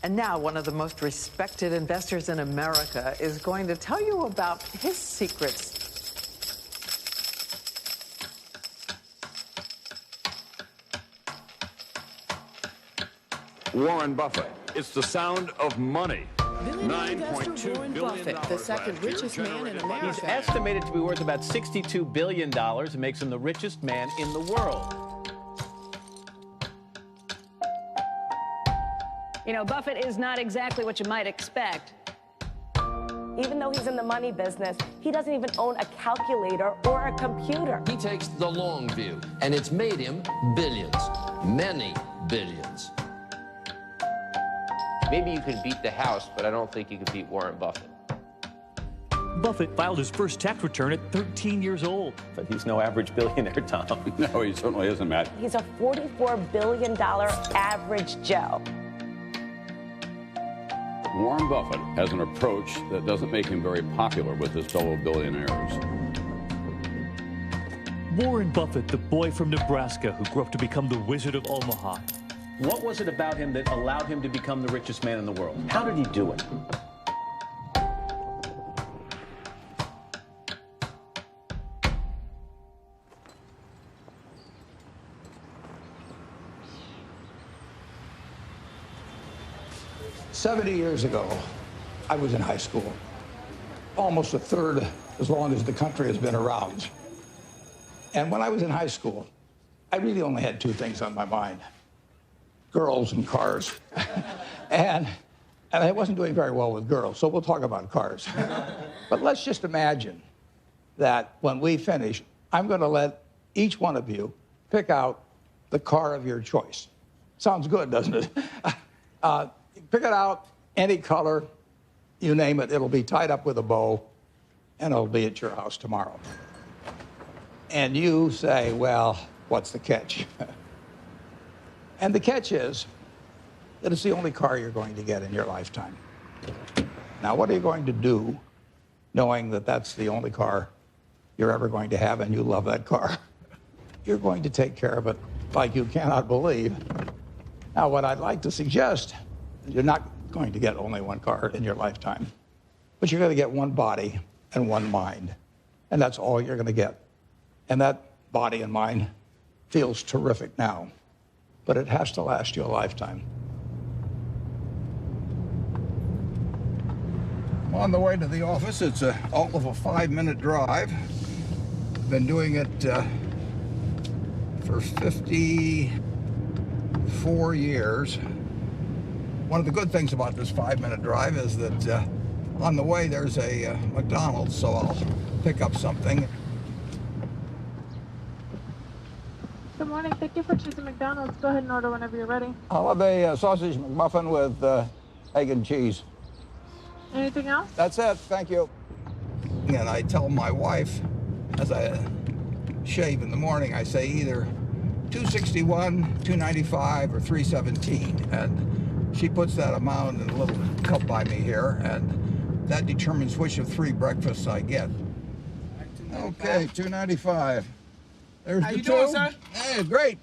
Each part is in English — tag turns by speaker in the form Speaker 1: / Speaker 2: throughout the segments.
Speaker 1: And now one of the most respected investors in America is going to tell you about his secrets.
Speaker 2: Warren Buffett. It's the sound of money.
Speaker 3: Billionaire investor Warren Buffett, the second richest man in America.
Speaker 4: He's estimated to be worth about $62 billion and makes him the richest man in the world.
Speaker 5: You know, Buffett is not exactly what you might expect.
Speaker 6: Even though he's in the money business, he doesn't even own a calculator or a computer.
Speaker 7: He takes the long view, and it's made him billions, many billions.
Speaker 8: Maybe you can beat the House, but I don't think you can beat Warren Buffett.
Speaker 9: Buffett filed his first tax return at 13 years old.
Speaker 4: But he's no average billionaire, Tom.
Speaker 2: No, he certainly isn't, Matt.
Speaker 6: He's a $44 billion average Joe.
Speaker 2: Warren Buffett has an approach that doesn't make him very popular with his fellow billionaires.
Speaker 9: Warren Buffett, the boy from Nebraska who grew up to become the Wizard of Omaha.
Speaker 4: What was it about him that allowed him to become the richest man in the world? How did he do it?
Speaker 10: "70 years ago, I was in high school, almost a third as long as the country has been around. And when I was in high school, I really only had two things on my mind: girls and cars. and I wasn't doing very well with girls, so we'll talk about cars. But let's just imagine that when we finish, I'm going to let each one of you pick out the car of your choice. Sounds good, doesn't it? Pick it out, any color, you name it. It'll be tied up with a bow, and it'll be at your house tomorrow. And you say, well, what's the catch? And the catch is that it's the only car you're going to get in your lifetime. Now, what are you going to do knowing that that's the only car you're ever going to have and you love that car? You're going to take care of it like you cannot believe. Now, what I'd like to suggest, you're not going to get only one car in your lifetime, but you're going to get one body and one mind, and that's all you're going to get. And that body and mind feels terrific now, but it has to last you a lifetime. I'm on the way to the office. It's all of a 5-minute drive. Been doing it for 54 years. One of the good things about this 5-minute drive is that on the way there's a McDonald's, so I'll pick up something.
Speaker 11: Good morning. Thank you for choosing McDonald's. Go ahead and order whenever you're ready.
Speaker 10: I'll have a sausage McMuffin with egg and cheese.
Speaker 11: Anything else?
Speaker 10: That's it. Thank you. And I tell my wife, as I shave in the morning, I say either 261, 295, or 317. And she puts that amount in a little cup by me here, and that determines which of 3 breakfasts I get. Okay, 295. There's
Speaker 12: How
Speaker 10: the
Speaker 12: you
Speaker 10: two.
Speaker 12: doing, sir?
Speaker 10: Hey, great.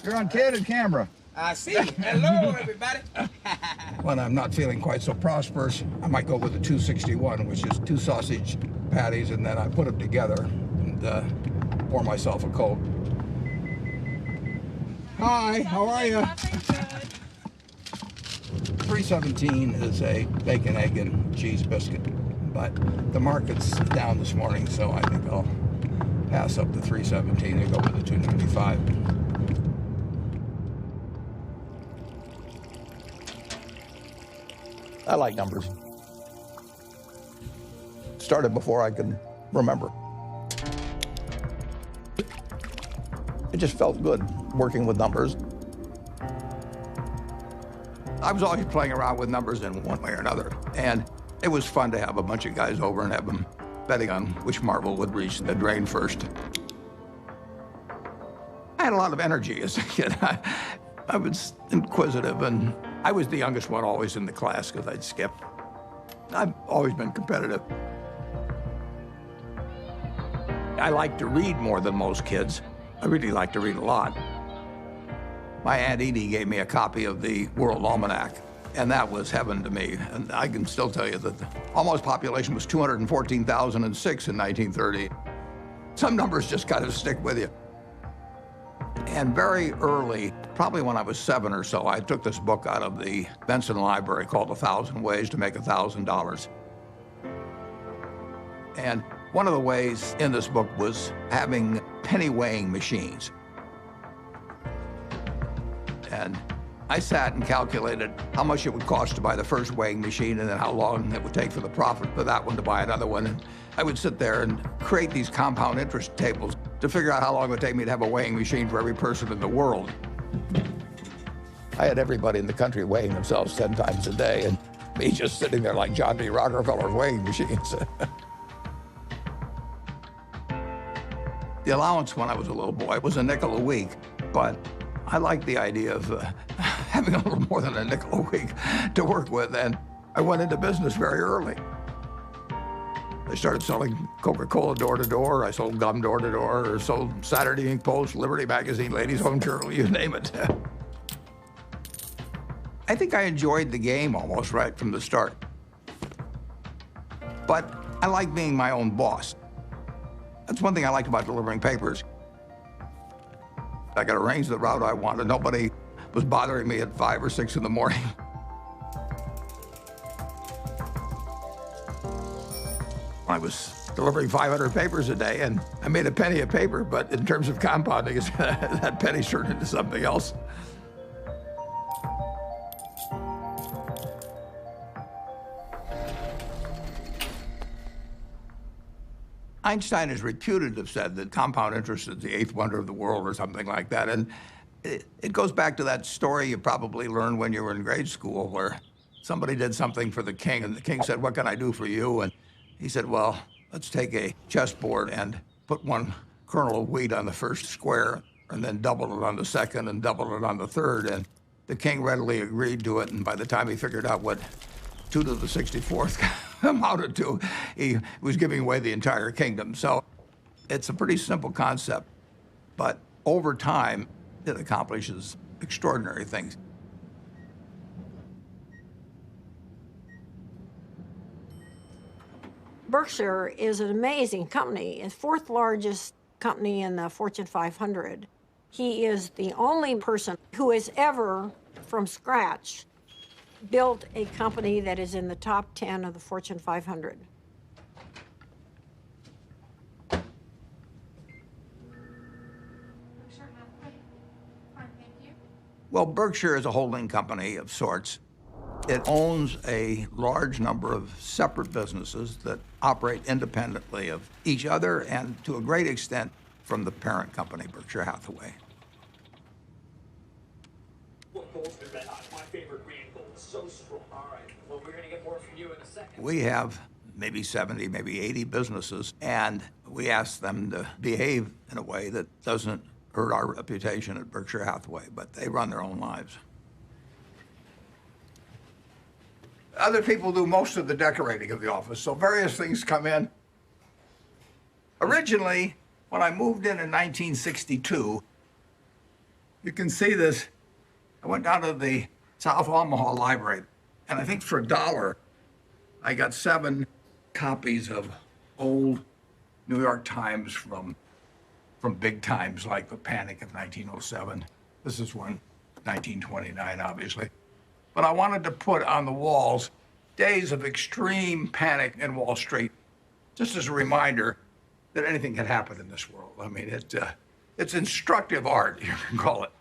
Speaker 10: You're on candid camera.
Speaker 12: I see. Hello, everybody.
Speaker 10: When I'm not feeling quite so prosperous, I might go with the 261, which is 2 sausage patties, and then I put them together and pour myself a Coke. Hi, how are you? 317 is a bacon, egg, and cheese biscuit, but the market's down this morning, so I think I'll pass up the 317 and go with the 295. I like numbers. Started before I could remember. It just felt good working with numbers. I was always playing around with numbers in one way or another, and it was fun to have a bunch of guys over and have them betting on which marble would reach the drain first. I had a lot of energy as a kid. I was inquisitive, and I was the youngest one always in the class because I'd skip. I've always been competitive. I like to read more than most kids. I really like to read a lot. My Aunt Edie gave me a copy of the World Almanac And that was heaven to me. And I can still tell you that the almost population was 214,006 in 1930. Some numbers just kind of stick with you. And very early, probably when I was 7 or so, I took this book out of the Benson Library called 1,000 Ways to Make $1,000. And one of the ways in this book was having penny weighing machines. And I sat and calculated how much it would cost to buy the first weighing machine and then how long it would take for the profit for that one to buy another one. And I would sit there and create these compound interest tables to figure out how long it would take me to have a weighing machine for every person in the world. I had everybody in the country weighing themselves 10 times a day, and me just sitting there like John D. Rockefeller's weighing machines. The allowance when I was a little boy was a nickel a week, but I liked the idea of having a little more than a nickel a week to work with, and I went into business very early. I started selling Coca-Cola door to door, I sold gum door to door, or sold Saturday Evening Post, Liberty Magazine, Ladies Home Journal, you name it. I think I enjoyed the game almost right from the start. But I like being my own boss. That's one thing I liked about delivering papers. I could arrange the route I wanted. Nobody was bothering me at 5 or 6 in the morning. I was delivering 500 papers a day, and I made a penny a paper, but in terms of compounding, that penny turned into something else. Einstein is reputed to have said that compound interest is the 8th wonder of the world or something like that. And it goes back to that story you probably learned when you were in grade school where somebody did something for the king and the king said, "What can I do for you?" And he said, "Well, let's take a chessboard and put 1 kernel of wheat on the first square and then double it on the second and double it on the third." And the king readily agreed to it. And by the time he figured out what 2 to the 64th amounted to, he was giving away the entire kingdom. So it's a pretty simple concept, but over time, it accomplishes extraordinary things.
Speaker 13: Berkshire is an amazing company. It's 4th largest company in the Fortune 500. He is the only person who has ever, from scratch, built a company that is in the top 10 of the Fortune 500.
Speaker 10: Well, Berkshire is a holding company of sorts. It owns a large number of separate businesses that operate independently of each other and, to a great extent, from the parent company, Berkshire Hathaway.
Speaker 14: My favorite green gold is so strong. All right. Well, we're going to get more from you in a second.
Speaker 10: We have maybe 70, maybe 80 businesses, and we ask them to behave in a way that doesn't hurt our reputation at Berkshire Hathaway, but they run their own lives. Other people do most of the decorating of the office, so various things come in. Originally, when I moved in 1962, you can see this. I went down to the South Omaha Library, and I think for $1, I got 7 copies of old New York Times from big times like the Panic of 1907. This is one, 1929, obviously. But I wanted to put on the walls days of extreme panic in Wall Street, just as a reminder that anything can happen in this world. I mean, it's instructive art, you can call it.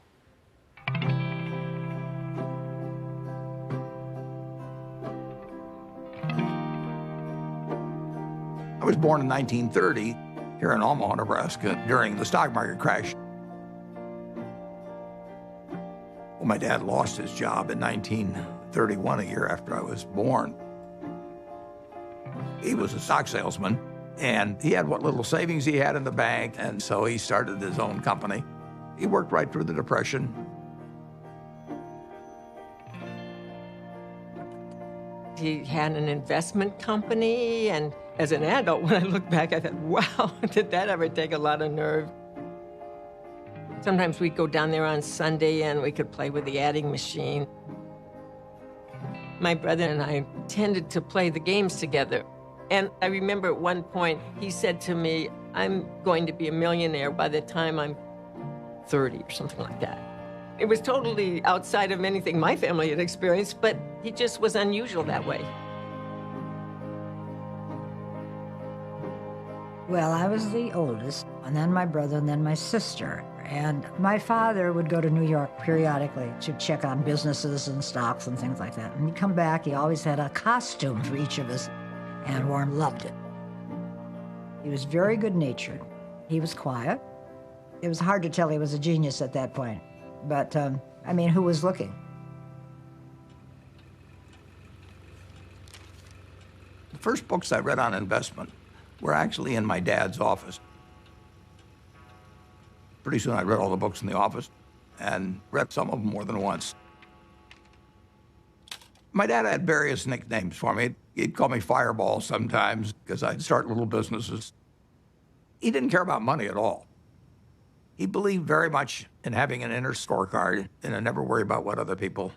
Speaker 10: I was born in 1930 here in Omaha, Nebraska, during the stock market crash. Well, my dad lost his job in 1931, a year after I was born. He was a stock salesman, and he had what little savings he had in the bank, and so he started his own company. He worked right through the Depression.
Speaker 13: He had an investment company, and as an adult, when I look back, I thought, wow, did that ever take a lot of nerve? Sometimes we'd go down there on Sunday and we could play with the adding machine.
Speaker 15: My brother and I tended to play the games together. And I remember at one point, he said to me, I'm going to be a millionaire by the time I'm 30 or something like that. It was totally outside of anything my family had experienced, but he just was unusual that way.
Speaker 16: Well, I was the oldest, and then my brother, and then my sister. And my father would go to New York periodically to check on businesses and stocks and things like that. And he'd come back, he always had a costume for each of us, and Warren loved it. He was very good-natured. He was quiet. It was hard to tell he was a genius at that point. But, I mean, who was looking?
Speaker 10: The first books I read on investment were actually in my dad's office. Pretty soon I read all the books in the office and read some of them more than once. My dad had various nicknames for me. He'd call me Fireball sometimes because I'd start little businesses. He didn't care about money at all. He believed very much in having an inner scorecard and never worry about what other people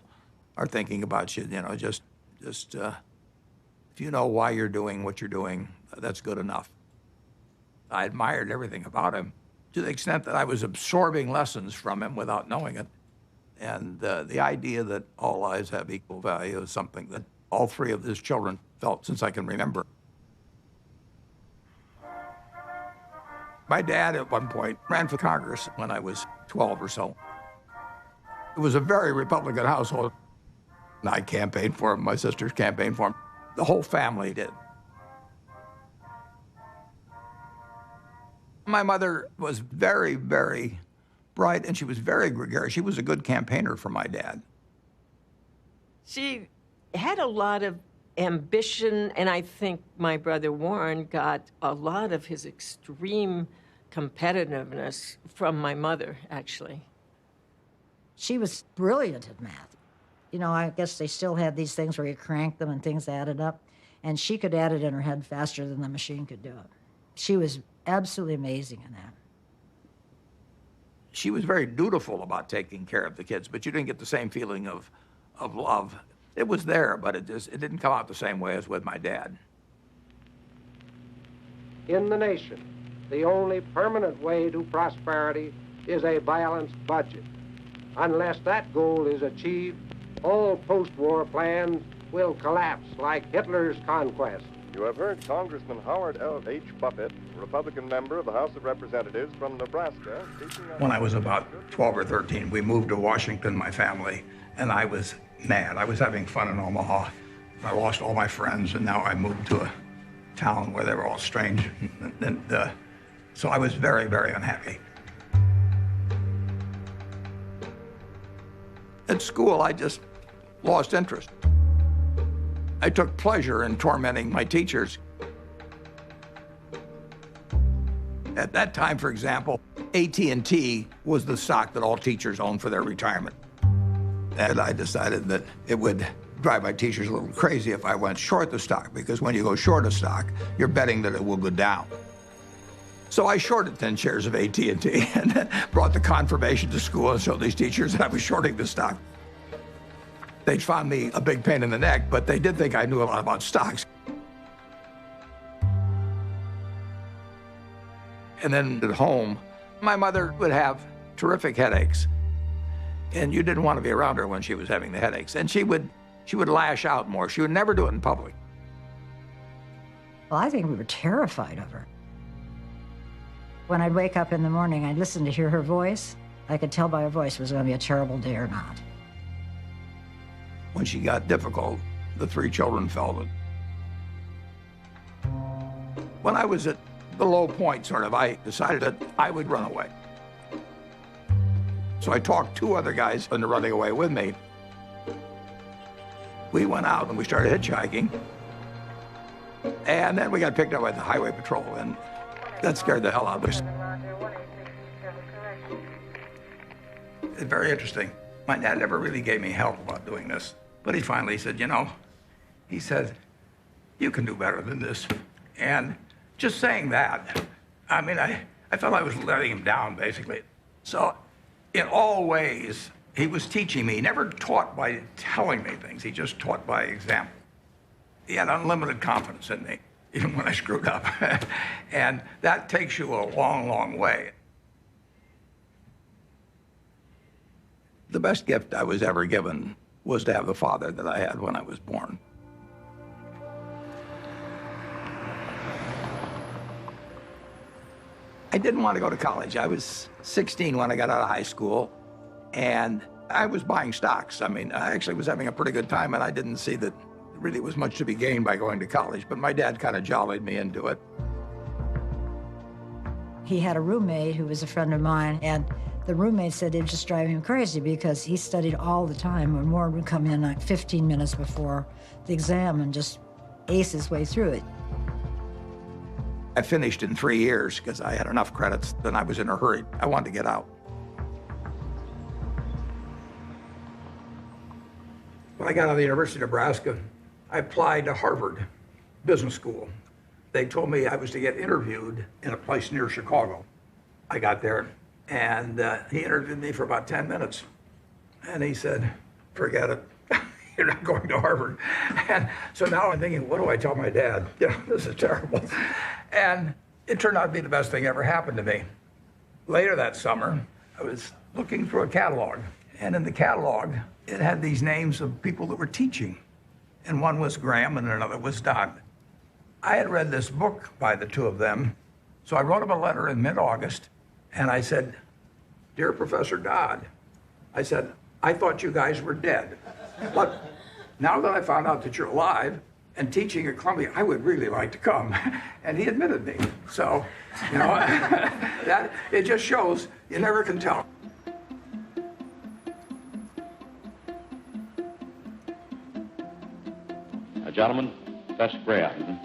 Speaker 10: are thinking about you. You know, just if you know why you're doing what you're doing, that's good enough. I admired everything about him to the extent that I was absorbing lessons from him without knowing it. And the idea that all lives have equal value is something that all three of his children felt since I can remember. My dad, at one point, ran for Congress when I was 12 or so. It was a very Republican household. I campaigned for him, my sisters campaigned for him. The whole family did. My mother was very, very bright, and she was very gregarious. She was a good campaigner for my dad.
Speaker 15: She had a lot of ambition, and I think my brother Warren got a lot of his extreme competitiveness from my mother, actually.
Speaker 16: She was brilliant at math. You know, I guess they still had these things where you cranked them and things added up, and she could add it in her head faster than the machine could do it. She was absolutely amazing in that.
Speaker 10: She was very dutiful about taking care of the kids, but you didn't get the same feeling of love. It was there, but it didn't come out the same way as with my dad.
Speaker 17: In the nation, the only permanent way to prosperity is a balanced budget. Unless that goal is achieved, all post-war plans will collapse like Hitler's conquest.
Speaker 18: You have heard Congressman Howard L. H. Buffett, Republican member of the House of Representatives from Nebraska, speaking on...
Speaker 10: When I was about 12 or 13, we moved to Washington, my family, and I was mad. I was having fun in Omaha. I lost all my friends, and now I moved to a town where they were all strange. So I was very, very unhappy. At school, I just lost interest. I took pleasure in tormenting my teachers. At that time, for example, AT&T was the stock that all teachers owned for their retirement. And I decided that it would drive my teachers a little crazy if I went short the stock, because when you go short a stock, you're betting that it will go down. So I shorted 10 shares of AT&T and then brought the confirmation to school and showed these teachers that I was shorting the stock. They found me a big pain in the neck, but they did think I knew a lot about stocks. And then at home, my mother would have terrific headaches. And you didn't want to be around her when she was having the headaches. And she would lash out more. She would never do it in public.
Speaker 16: Well, I think we were terrified of her. When I'd wake up in the morning, I'd listen to hear her voice. I could tell by her voice it was going to be a terrible day or not.
Speaker 10: When she got difficult, the three children felt it. When I was at the low point, I decided that I would run away. So I talked two other guys into running away with me. We went out and we started hitchhiking. And then we got picked up by the highway patrol, and that scared the hell out of us. It's very interesting. My dad never really gave me help about doing this. But he finally said, you know, he said, you can do better than this. And just saying that, I mean, I felt I was letting him down, basically. So in all ways, He was teaching me. He never taught by telling me things. He just taught by example. He had unlimited confidence in me, even when I screwed up. And that takes you a long, long way. The best gift I was ever given was to have the father that I had when I was born. I didn't want to go to college. I was 16 when I got out of high school, and I was buying stocks. I mean, I actually was having a pretty good time, and I didn't see that there really was much to be gained by going to college, but my dad kind of jollied me into it.
Speaker 16: He had a roommate who was a friend of mine, and the roommate said it would just drive him crazy because he studied all the time, and Warren would come in like 15 minutes before the exam and just ace his way through it.
Speaker 10: I finished in 3 years because I had enough credits, and I was in a hurry. I wanted to get out. When I got out of the University of Nebraska, I applied to Harvard Business School. They told me I was to get interviewed in a place near Chicago. I got there, and he interviewed me for about 10 minutes. And he said, forget it. You're not going to Harvard. And so now I'm thinking, what do I tell my dad? Yeah, this is terrible. And it turned out to be the best thing ever happened to me. Later that summer, I was looking through a catalog. And in the catalog, it had these names of people that were teaching. And one was Graham and another was Dodd. I had read this book by the two of them. So I wrote him a letter in mid-August. And I said, Dear Professor Dodd, I said, I thought you guys were dead. But now that I found out that you're alive and teaching at Columbia, I would really like to come. And he admitted me. So, you know, that it just shows you never can tell.
Speaker 2: Gentlemen, that's Graham.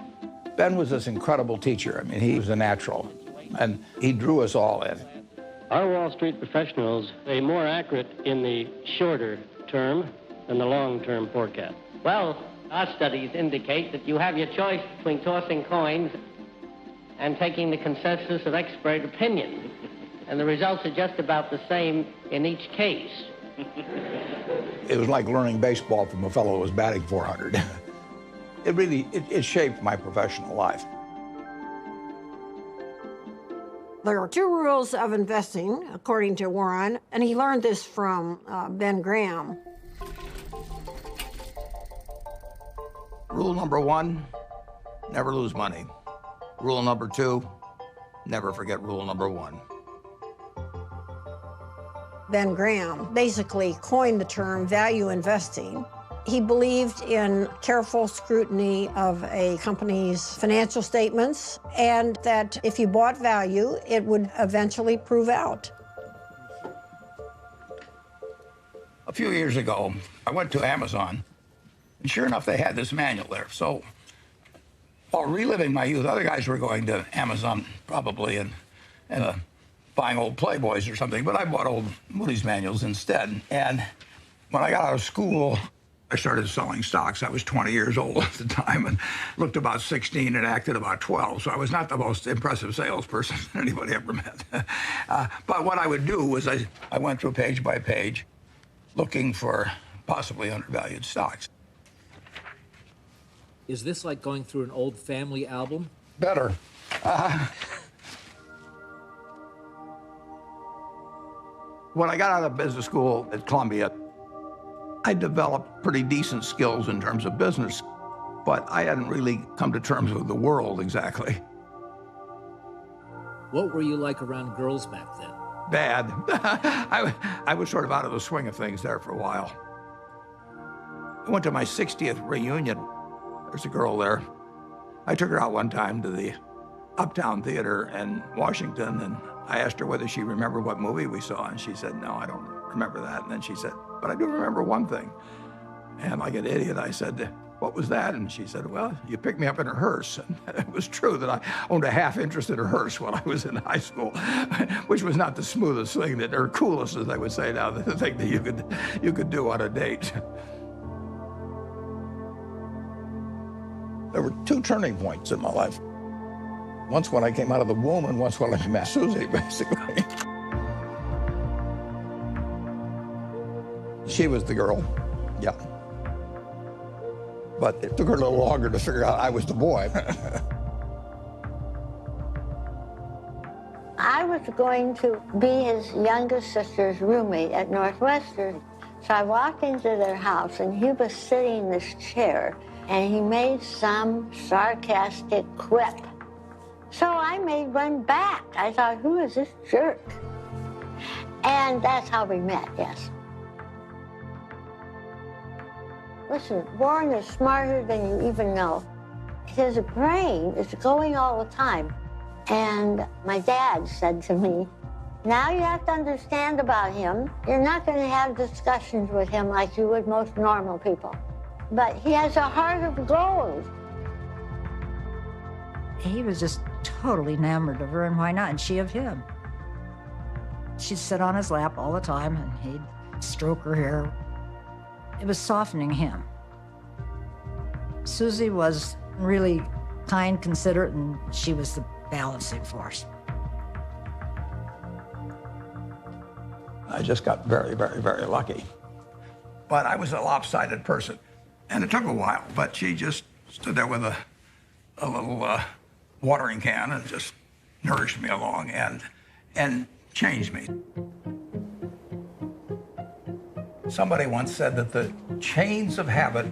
Speaker 10: Ben was this incredible teacher. I mean, he was a natural, and he drew us all in.
Speaker 19: Are Wall Street professionals more accurate in the shorter term than the long-term forecast?
Speaker 20: Well, our studies indicate that you have your choice between tossing coins and taking the consensus of expert opinion. And the results are just about the same in each case.
Speaker 10: It was like learning baseball from a fellow who was batting 400. It really shaped my professional life.
Speaker 13: There are 2 rules of investing, according to Warren, and he learned this from Ben Graham.
Speaker 10: Rule number 1, never lose money. Rule number 2, never forget rule number 1.
Speaker 13: Ben Graham basically coined the term value investing. He believed in careful scrutiny of a company's financial statements, and that if you bought value, it would eventually prove out.
Speaker 10: A few years ago, I went to Amazon, and sure enough, they had this manual there. So while reliving my youth, other guys were going to Amazon probably and buying old Playboys or something, but I bought old Moody's manuals instead. And when I got out of school, I started selling stocks. I was 20 years old at the time and looked about 16 and acted about 12. So I was not the most impressive salesperson anybody ever met. But what I would do was I went through page by page looking for possibly undervalued stocks.
Speaker 21: Is this like going through an old family album?
Speaker 10: Better. When I got out of business school at Columbia, I developed pretty decent skills in terms of business, but I hadn't really come to terms with the world exactly.
Speaker 21: What were you like around girls back then?
Speaker 10: Bad. I was sort of out of the swing of things there for a while. I went to my 60th reunion. There's a girl there. I took her out one time to the Uptown Theater in Washington, and I asked her whether she remembered what movie we saw, and she said, no, I don't remember that. And then she said, but I do remember one thing. And like an idiot, I said, what was that? And she said, well, you picked me up in a hearse. And it was true that I owned a half interest in a hearse while I was in high school, which was not the smoothest thing, or coolest, as I would say now, the thing that you could do on a date. There were 2 turning points in my life. Once when I came out of the womb, and once when I met Susie, basically. She was the girl, yeah. But it took her a little longer to figure out I was the boy.
Speaker 1: I was going to be his youngest sister's roommate at Northwestern. So I walked into their house, and he was sitting in this chair, and he made some sarcastic quip. So I made one back. I thought, who is this jerk? And that's how we met, yes. Listen, Warren is smarter than you even know. His brain is going all the time. And my dad said to me, now you have to understand about him. You're not going to have discussions with him like you would most normal people. But he has a heart of gold.
Speaker 16: He was just totally enamored of her, and why not? And she of him. She'd sit on his lap all the time, and he'd stroke her hair. It was softening him. Susie was really kind, considerate, and she was the balancing force.
Speaker 10: I just got very, very, very lucky. But I was a lopsided person, and it took a while, but she just stood there with a little watering can and just nourished me along and changed me. Somebody once said that the chains of habit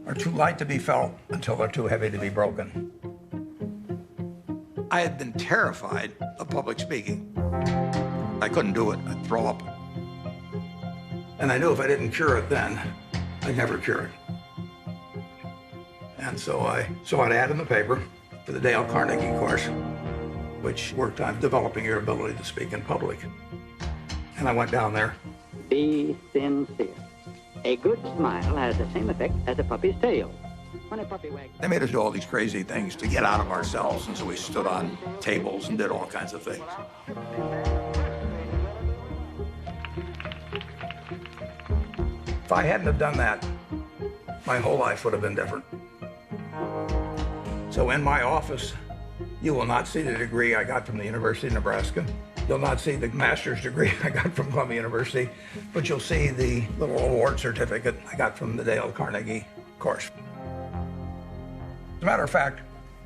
Speaker 10: are too light to be felt until they're too heavy to be broken. I had been terrified of public speaking. I couldn't do it. I'd throw up. And I knew if I didn't cure it then, I'd never cure it. And so I saw an ad in the paper for the Dale Carnegie course, which worked on developing your ability to speak in public. And I went down there.
Speaker 22: Be sincere. A good smile has the same effect as a puppy's tail. When a puppy wags...
Speaker 10: They made us do all these crazy things to get out of ourselves, and so we stood on tables and did all kinds of things. If I hadn't have done that, my whole life would have been different. So in my office, you will not see the degree I got from the University of Nebraska. You'll not see the master's degree I got from Columbia University, but you'll see the little award certificate I got from the Dale Carnegie course. As a matter of fact,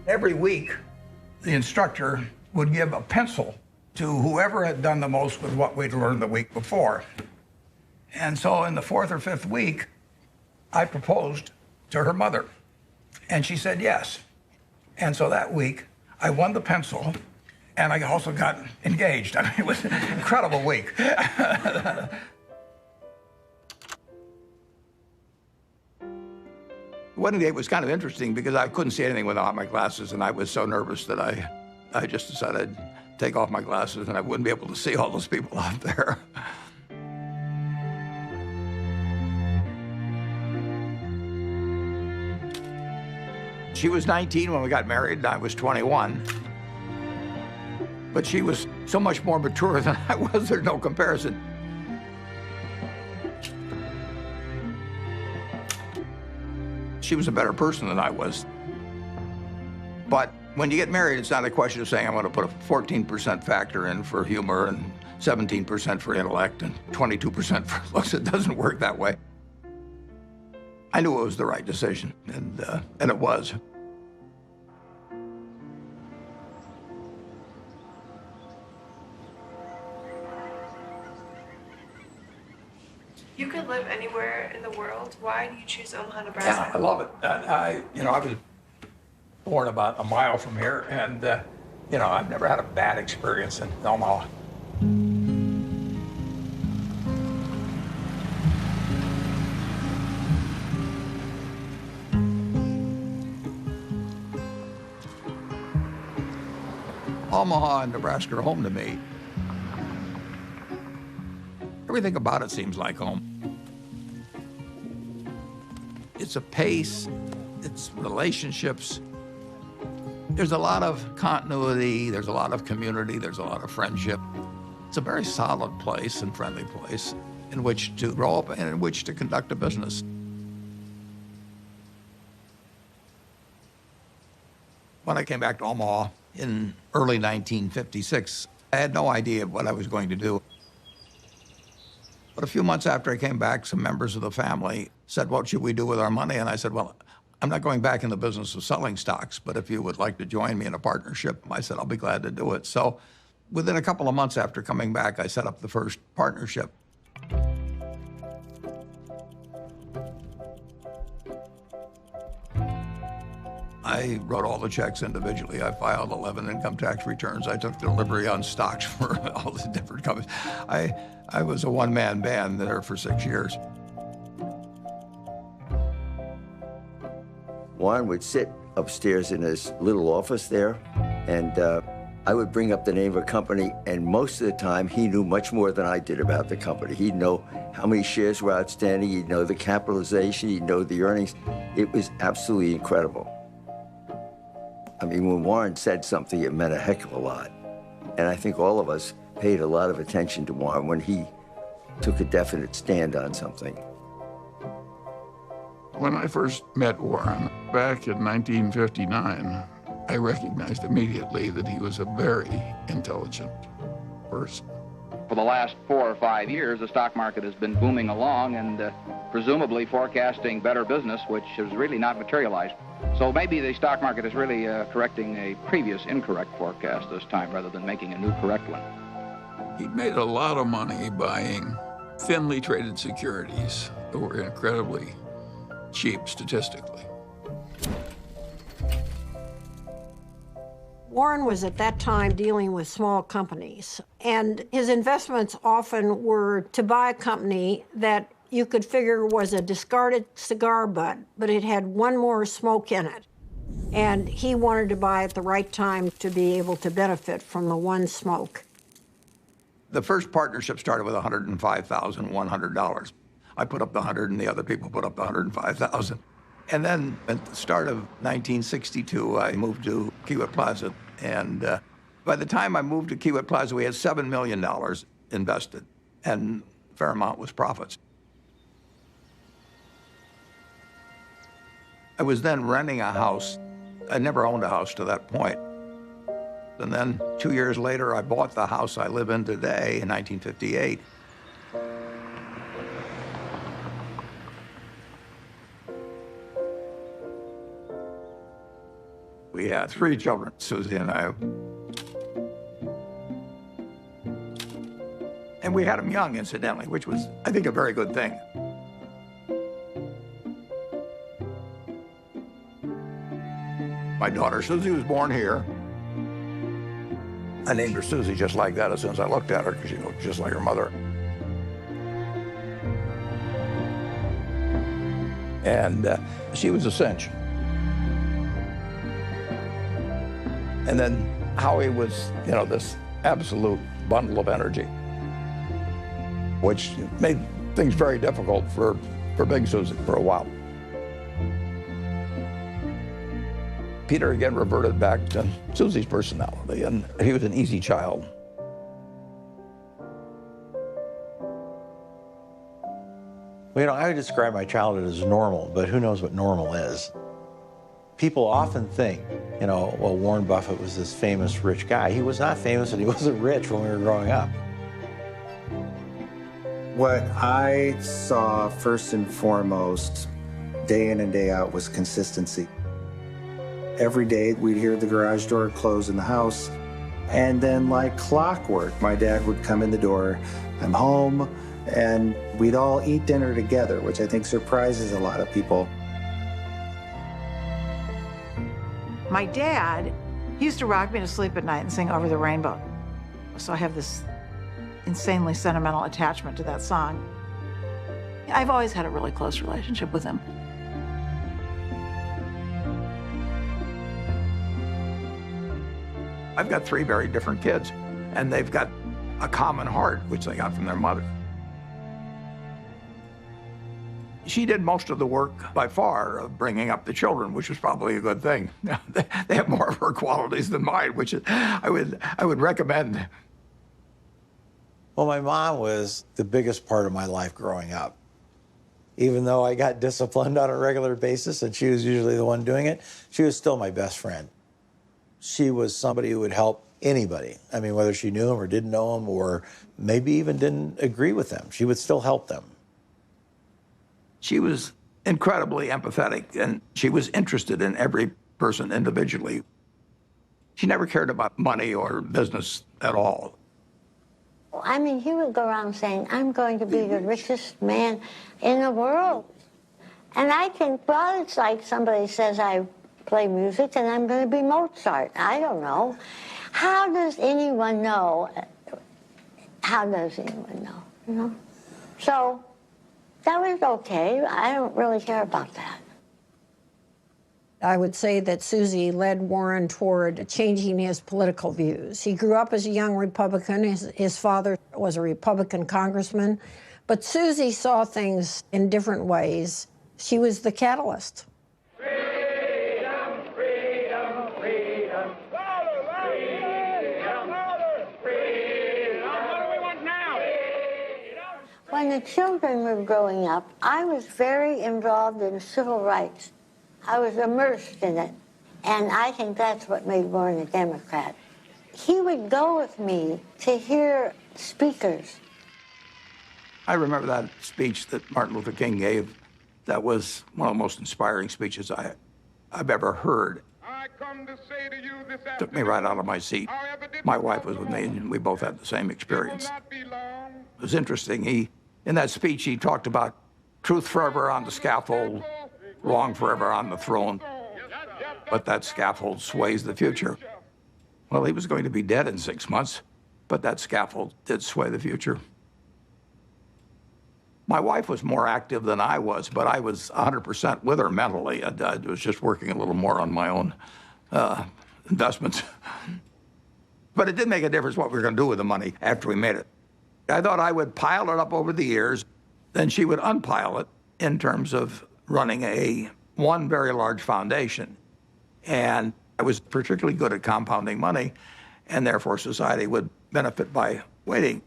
Speaker 10: every week, the instructor would give a pencil to whoever had done the most with what we'd learned the week before. And so in the fourth or fifth week, I proposed to her mother, and she said yes. And so that week, I won the pencil, and I also got engaged. I mean, it was an incredible week. Wedding day was kind of interesting because I couldn't see anything without my glasses, and I was so nervous that I just decided to take off my glasses, and I wouldn't be able to see all those people out there. She was 19 when we got married, and I was 21. But she was so much more mature than I was, there's no comparison. She was a better person than I was. But when you get married, it's not a question of saying, I'm going to put a 14% factor in for humor and 17% for intellect and 22% for looks. It doesn't work that way. I knew it was the right decision, and it was.
Speaker 3: You could live anywhere in the world. Why do you choose Omaha, Nebraska?
Speaker 10: Yeah, I love it. I was born about a mile from here, and I've never had a bad experience in Omaha. Omaha and Nebraska are home to me. Everything about it seems like home. It's a pace, it's relationships. There's a lot of continuity, there's a lot of community, there's a lot of friendship. It's a very solid place and friendly place in which to grow up and in which to conduct a business. When I came back to Omaha in early 1956, I had no idea what I was going to do. But a few months after I came back, some members of the family said, what should we do with our money? And I said, well, I'm not going back in the business of selling stocks, but if you would like to join me in a partnership, I said, I'll be glad to do it. So within a couple of months after coming back, I set up the first partnership. I wrote all the checks individually. I filed 11 income tax returns. I took delivery on stocks for all the different companies. I was a one-man band there for 6 years.
Speaker 5: Warren would sit upstairs in his little office there, and I would bring up the name of a company, and most of the time he knew much more than I did about the company. He'd know how many shares were outstanding, he'd know the capitalization, he'd know the earnings. It was absolutely incredible. I mean, when Warren said something, it meant a heck of a lot. And I think all of us paid a lot of attention to Warren when he took a definite stand on something.
Speaker 10: When I first met Warren back in 1959, I recognized immediately that he was a very intelligent person.
Speaker 7: For the last 4 or 5 years, the stock market has been booming along and presumably forecasting better business, which has really not materialized. So maybe the stock market is really correcting a previous incorrect forecast this time rather than making a new correct one.
Speaker 10: He'd made a lot of money buying thinly traded securities that were incredibly cheap statistically.
Speaker 13: Warren was at that time dealing with small companies, and his investments often were to buy a company that you could figure was a discarded cigar butt, but it had one more smoke in it. And he wanted to buy at the right time to be able to benefit from the one smoke.
Speaker 10: The first partnership started with $105,100. I put up the 100 and the other people put up the 105,000. And then at the start of 1962, I moved to Kiewit Plaza. And by the time I moved to Kiewit Plaza, we had $7 million invested, and a fair amount was profits. I was then renting a house. I never owned a house to that point. And then 2 years later, I bought the house I live in today in 1958. We had 3 children, Susie and I. And we had them young, incidentally, which was, I think, a very good thing. My daughter Susie was born here. I named her Susie just like that as soon as I looked at her, because she looked just like her mother. And she was a cinch. And then Howie was, you know, this absolute bundle of energy, which made things very difficult for Big Susie for a while. Peter again reverted back to Susie's personality, and he was an easy child.
Speaker 23: Well, you know, I would describe my childhood as normal, but who knows what normal is. People often think, you know, well, Warren Buffett was this famous rich guy. He was not famous and he wasn't rich when we were growing up.
Speaker 24: What I saw first and foremost, day in and day out, was consistency. Every day we'd hear the garage door close in the house, and then like clockwork, my dad would come in the door, I'm home, and we'd all eat dinner together, which I think surprises a lot of people.
Speaker 25: My dad, he used to rock me to sleep at night and sing Over the Rainbow. So I have this insanely sentimental attachment to that song. I've always had a really close relationship with him.
Speaker 10: I've got 3 very different kids, and they've got a common heart, which they got from their mother. She did most of the work, by far, of bringing up the children, which was probably a good thing. They have more of her qualities than mine, which I would recommend.
Speaker 23: Well, my mom was the biggest part of my life growing up. Even though I got disciplined on a regular basis, and she was usually the one doing it, she was still my best friend. She was somebody who would help anybody. I mean, whether she knew them or didn't know them, or maybe even didn't agree with them, she would still help them.
Speaker 10: She was incredibly empathetic, and she was interested in every person individually. She never cared about money or business at all.
Speaker 1: I mean, he would go around saying, I'm going to be the richest man in the world. And I think, well, it's like somebody says I play music and I'm going to be Mozart. I don't know. How does anyone know? How does anyone know, you know? So that was okay. I don't really care about that.
Speaker 13: I would say that Susie led Warren toward changing his political views. He grew up as a young Republican. His father was a Republican congressman. But Susie saw things in different ways. She was the catalyst.
Speaker 12: Freedom, freedom, freedom. Louder, louder, freedom. What do we want now?
Speaker 1: When the children were growing up, I was very involved in civil rights. I was immersed in it, and I think that's what made Warren a Democrat. He would go with me to hear speakers.
Speaker 10: I remember that speech that Martin Luther King gave. That was one of the most inspiring speeches I've ever heard. Took me right out of my seat. My wife was with me, and we both had the same experience. It was interesting. In that speech, he talked about truth forever on the scaffold, wrong forever on the throne, but that scaffold sways the future. Well, he was going to be dead in 6 months, but that scaffold did sway the future. My wife was more active than I was, but I was 100% with her mentally. I was just working a little more on my own investments. But it did make a difference what we were going to do with the money after we made it. I thought I would pile it up over the years, then she would unpile it in terms of running one very large foundation. And I was particularly good at compounding money, and therefore society would benefit by waiting.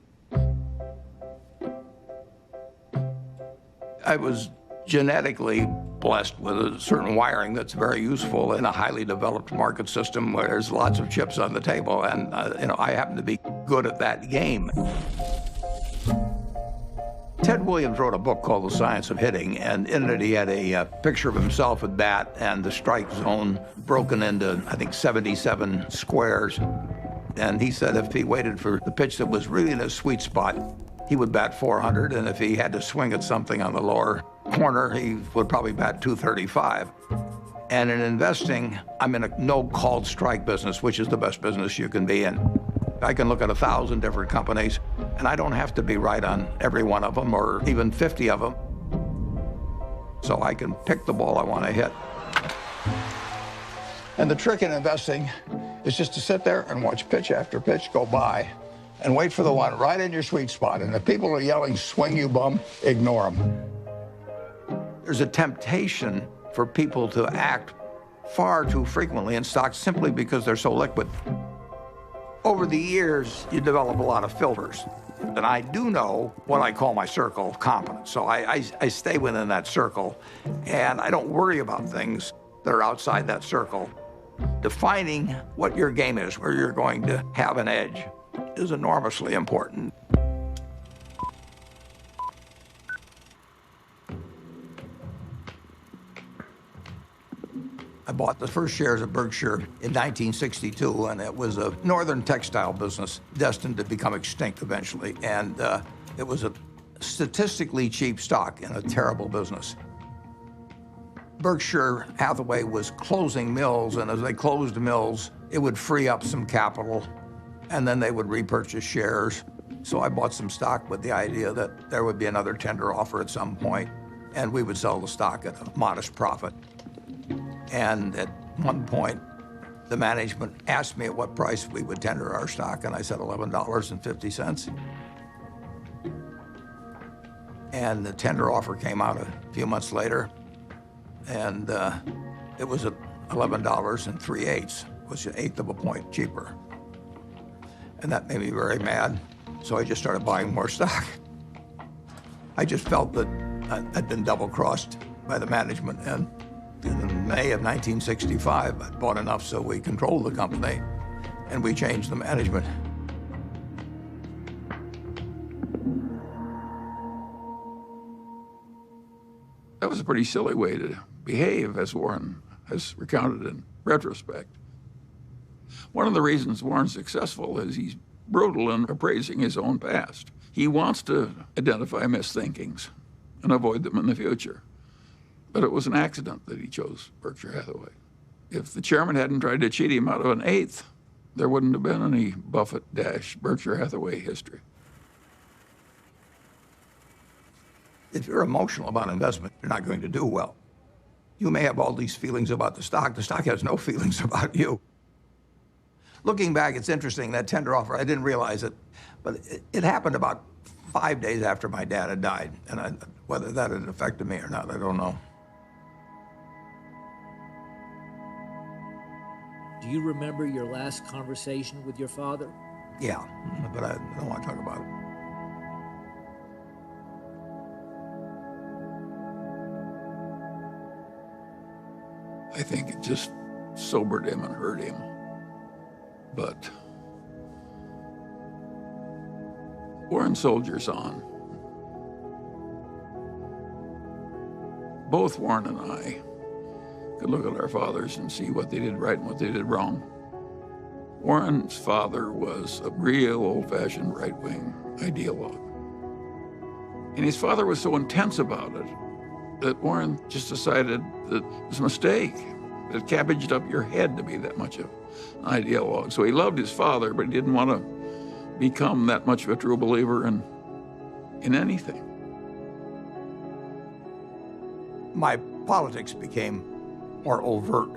Speaker 10: I was genetically blessed with a certain wiring that's very useful in a highly developed market system where there's lots of chips on the table, and I happen to be good at that game. Ted Williams wrote a book called The Science of Hitting, and in it he had a picture of himself at bat and the strike zone broken into, I think, 77 squares. And he said if he waited for the pitch that was really in his sweet spot, he would bat 400, and if he had to swing at something on the lower corner, he would probably bat 235. And in investing, I'm in a no-called strike business, which is the best business you can be in. I can look at 1,000 different companies, and I don't have to be right on every one of them or even 50 of them. So I can pick the ball I want to hit. And the trick in investing is just to sit there and watch pitch after pitch go by and wait for the one right in your sweet spot. And if people are yelling, swing you bum, ignore them. There's a temptation for people to act far too frequently in stocks simply because they're so liquid. Over the years, you develop a lot of filters. And I do know what I call my circle of competence. So I stay within that circle, and I don't worry about things that are outside that circle. Defining what your game is, where you're going to have an edge, is enormously important. I bought the first shares of Berkshire in 1962, and it was a northern textile business destined to become extinct eventually. And it was a statistically cheap stock in a terrible business. Berkshire Hathaway was closing mills, and as they closed mills, it would free up some capital, and then they would repurchase shares. So I bought some stock with the idea that there would be another tender offer at some point, and we would sell the stock at a modest profit. And at one point, the management asked me at what price we would tender our stock, and I said $11.50. And the tender offer came out a few months later, and it was at $11 3/8, which is an eighth of a point cheaper. And that made me very mad, so I just started buying more stock. I just felt that I'd been double-crossed by the management, and in May of 1965, I bought enough so we controlled the company, and we changed the management. That was a pretty silly way to behave, as Warren has recounted in retrospect. One of the reasons Warren's successful is he's brutal in appraising his own past. He wants to identify misthinkings and avoid them in the future. But it was an accident that he chose Berkshire Hathaway. If the chairman hadn't tried to cheat him out of an eighth, there wouldn't have been any Buffett-Berkshire Hathaway history. If you're emotional about investment, you're not going to do well. You may have all these feelings about the stock. The stock has no feelings about you. Looking back, it's interesting, that tender offer, I didn't realize it, but it happened about 5 days after my dad had died. And whether that had affected me or not, I don't know.
Speaker 21: Do you remember your last conversation with your father?
Speaker 10: Yeah, but I don't want to talk about it. I think it just sobered him and hurt him. But Warren soldiers on. Both Warren and I could look at our fathers and see what they did right and what they did wrong. Warren's father was a real old-fashioned right-wing ideologue. And his father was so intense about it that Warren just decided that it was a mistake. It cabbaged up your head to be that much of an ideologue. So he loved his father, but he didn't want to become that much of a true believer in anything. My politics became more overt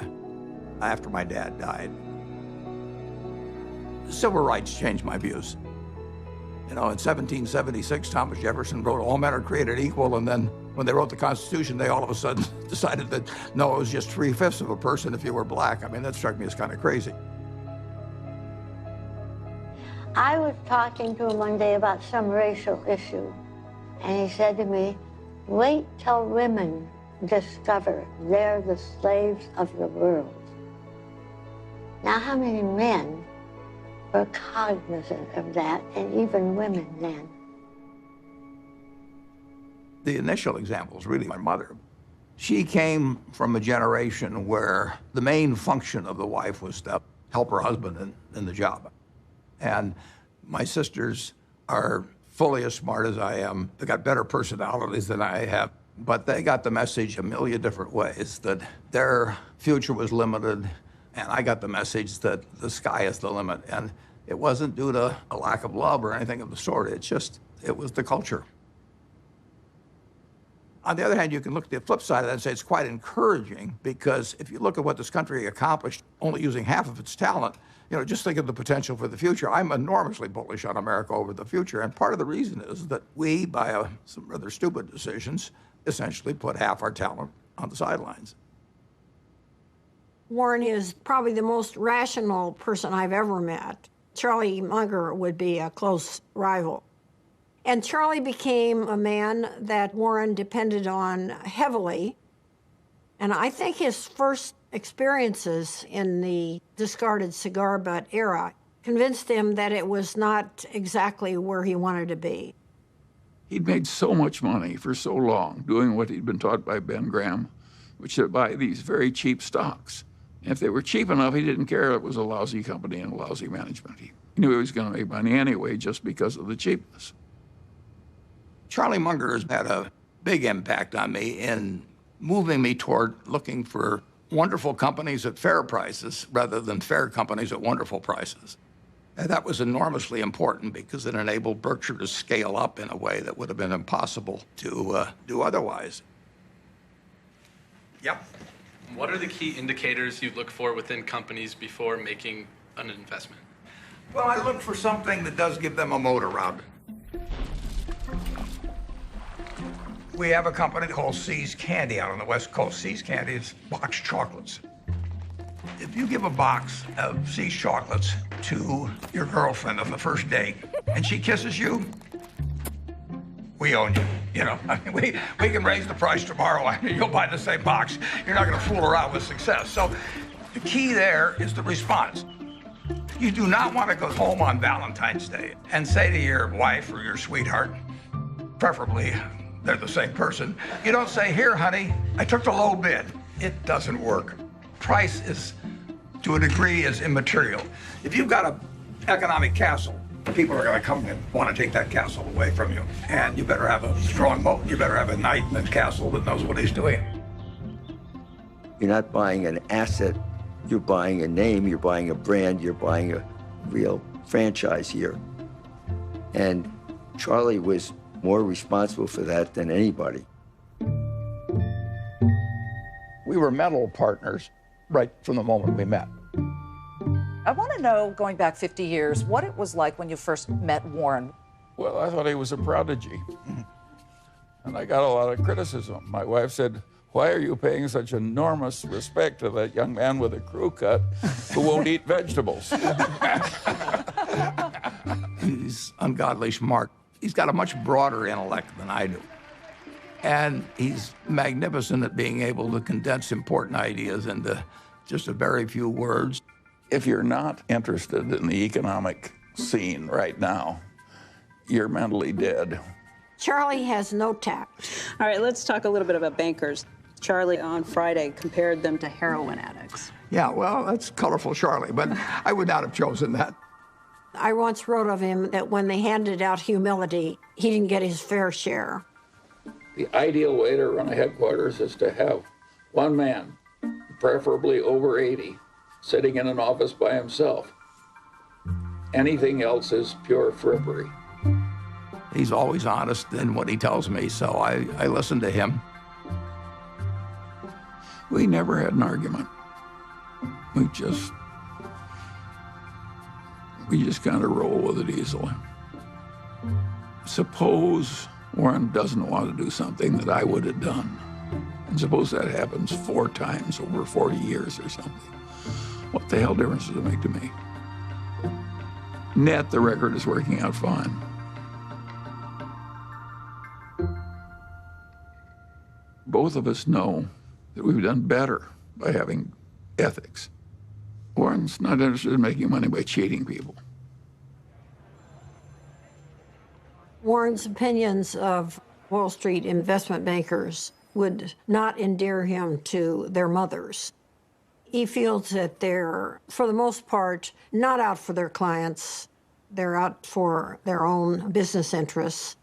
Speaker 10: after my dad died. Civil rights changed my views. You know, in 1776, Thomas Jefferson wrote, "All men are created equal," and then when they wrote the Constitution, they all of a sudden decided that, no, it was just 3/5 of a person if you were black. I mean, that struck me as kind of crazy.
Speaker 1: I was talking to him one day about some racial issue, and he said to me, "Wait till women discover they're the slaves of the world." Now, how many men were cognizant of that, and even women then?
Speaker 10: The initial example is really my mother. She came from a generation where the main function of the wife was to help her husband in the job. And my sisters are fully as smart as I am. They got better personalities than I have, but they got the message a million different ways that their future was limited, and I got the message that the sky is the limit. And it wasn't due to a lack of love or anything of the sort. It was the culture. On the other hand, you can look at the flip side of that and say it's quite encouraging, because if you look at what this country accomplished only using half of its talent, you know, just think of the potential for the future. I'm enormously bullish on America over the future, and part of the reason is that we, by some rather stupid decisions, essentially put half our talent on the sidelines.
Speaker 13: Warren is probably the most rational person I've ever met. Charlie Munger would be a close rival. And Charlie became a man that Warren depended on heavily. And I think his first experiences in the discarded cigar butt era convinced him that it was not exactly where he wanted to be.
Speaker 10: He'd made so much money for so long doing what he'd been taught by Ben Graham, which is to buy these very cheap stocks. And if they were cheap enough, he didn't care it was a lousy company and a lousy management. He knew he was going to make money anyway just because of the cheapness. Charlie Munger has had a big impact on me in moving me toward looking for wonderful companies at fair prices rather than fair companies at wonderful prices. And that was enormously important because it enabled Berkshire to scale up in a way that would have been impossible to do otherwise.
Speaker 4: Yep. What are the key indicators you look for within companies before making an investment?
Speaker 10: Well, I look for something that does give them a moat around it. We have a company called See's Candy out on the West Coast. See's Candy is boxed chocolates. If you give a box of See's chocolates to your girlfriend on the first date and she kisses you, we own you. You know, I mean, we can raise the price tomorrow and you'll buy the same box. You're not going to fool around with success. So the key there is the response. You do not want to go home on Valentine's Day and say to your wife or your sweetheart, preferably they're the same person, you don't say, here, honey, I took the low bid. It doesn't work. Price is, to a degree, is immaterial. If you've got an economic castle, people are going to come and want to take that castle away from you. And you better have a strong moat. You better have a knight in the castle that knows what he's doing.
Speaker 5: You're not buying an asset. You're buying a name. You're buying a brand. You're buying a real franchise here. And Charlie was more responsible for that than anybody.
Speaker 10: We were mental partners right from the moment we met.
Speaker 6: I want to know, going back 50 years, what it was like when you first met Warren.
Speaker 8: Well, I thought he was a prodigy. And I got a lot of criticism. My wife said, why are you paying such enormous respect to that young man with a crew cut who won't eat vegetables?
Speaker 10: He's ungodly smart. He's got a much broader intellect than I do. And he's magnificent at being able to condense important ideas into just a very few words.
Speaker 8: If you're not interested in the economic scene right now, you're mentally dead.
Speaker 13: Charlie has no tact.
Speaker 9: All right, let's talk a little bit about bankers. Charlie on Friday compared them to heroin addicts.
Speaker 10: Yeah, well, that's colorful Charlie, but I would not have chosen that.
Speaker 13: I once wrote of him that when they handed out humility, he didn't get his fair share.
Speaker 8: The ideal way to run a headquarters is to have one man, preferably over 80, sitting in an office by himself. Anything else is pure frippery.
Speaker 10: He's always honest in what he tells me, so I listen to him.
Speaker 8: We never had an argument. We just kind of roll with it easily. Suppose Warren doesn't want to do something that I would have done. And suppose that happens 4 times over 40 years or something. What the hell difference does it make to me? Net, the record is working out fine. Both of us know that we've done better by having ethics. Warren's not interested in making money by cheating people.
Speaker 13: Warren's opinions of Wall Street investment bankers would not endear him to their mothers. He feels that they're, for the most part, not out for their clients. They're out for their own business interests.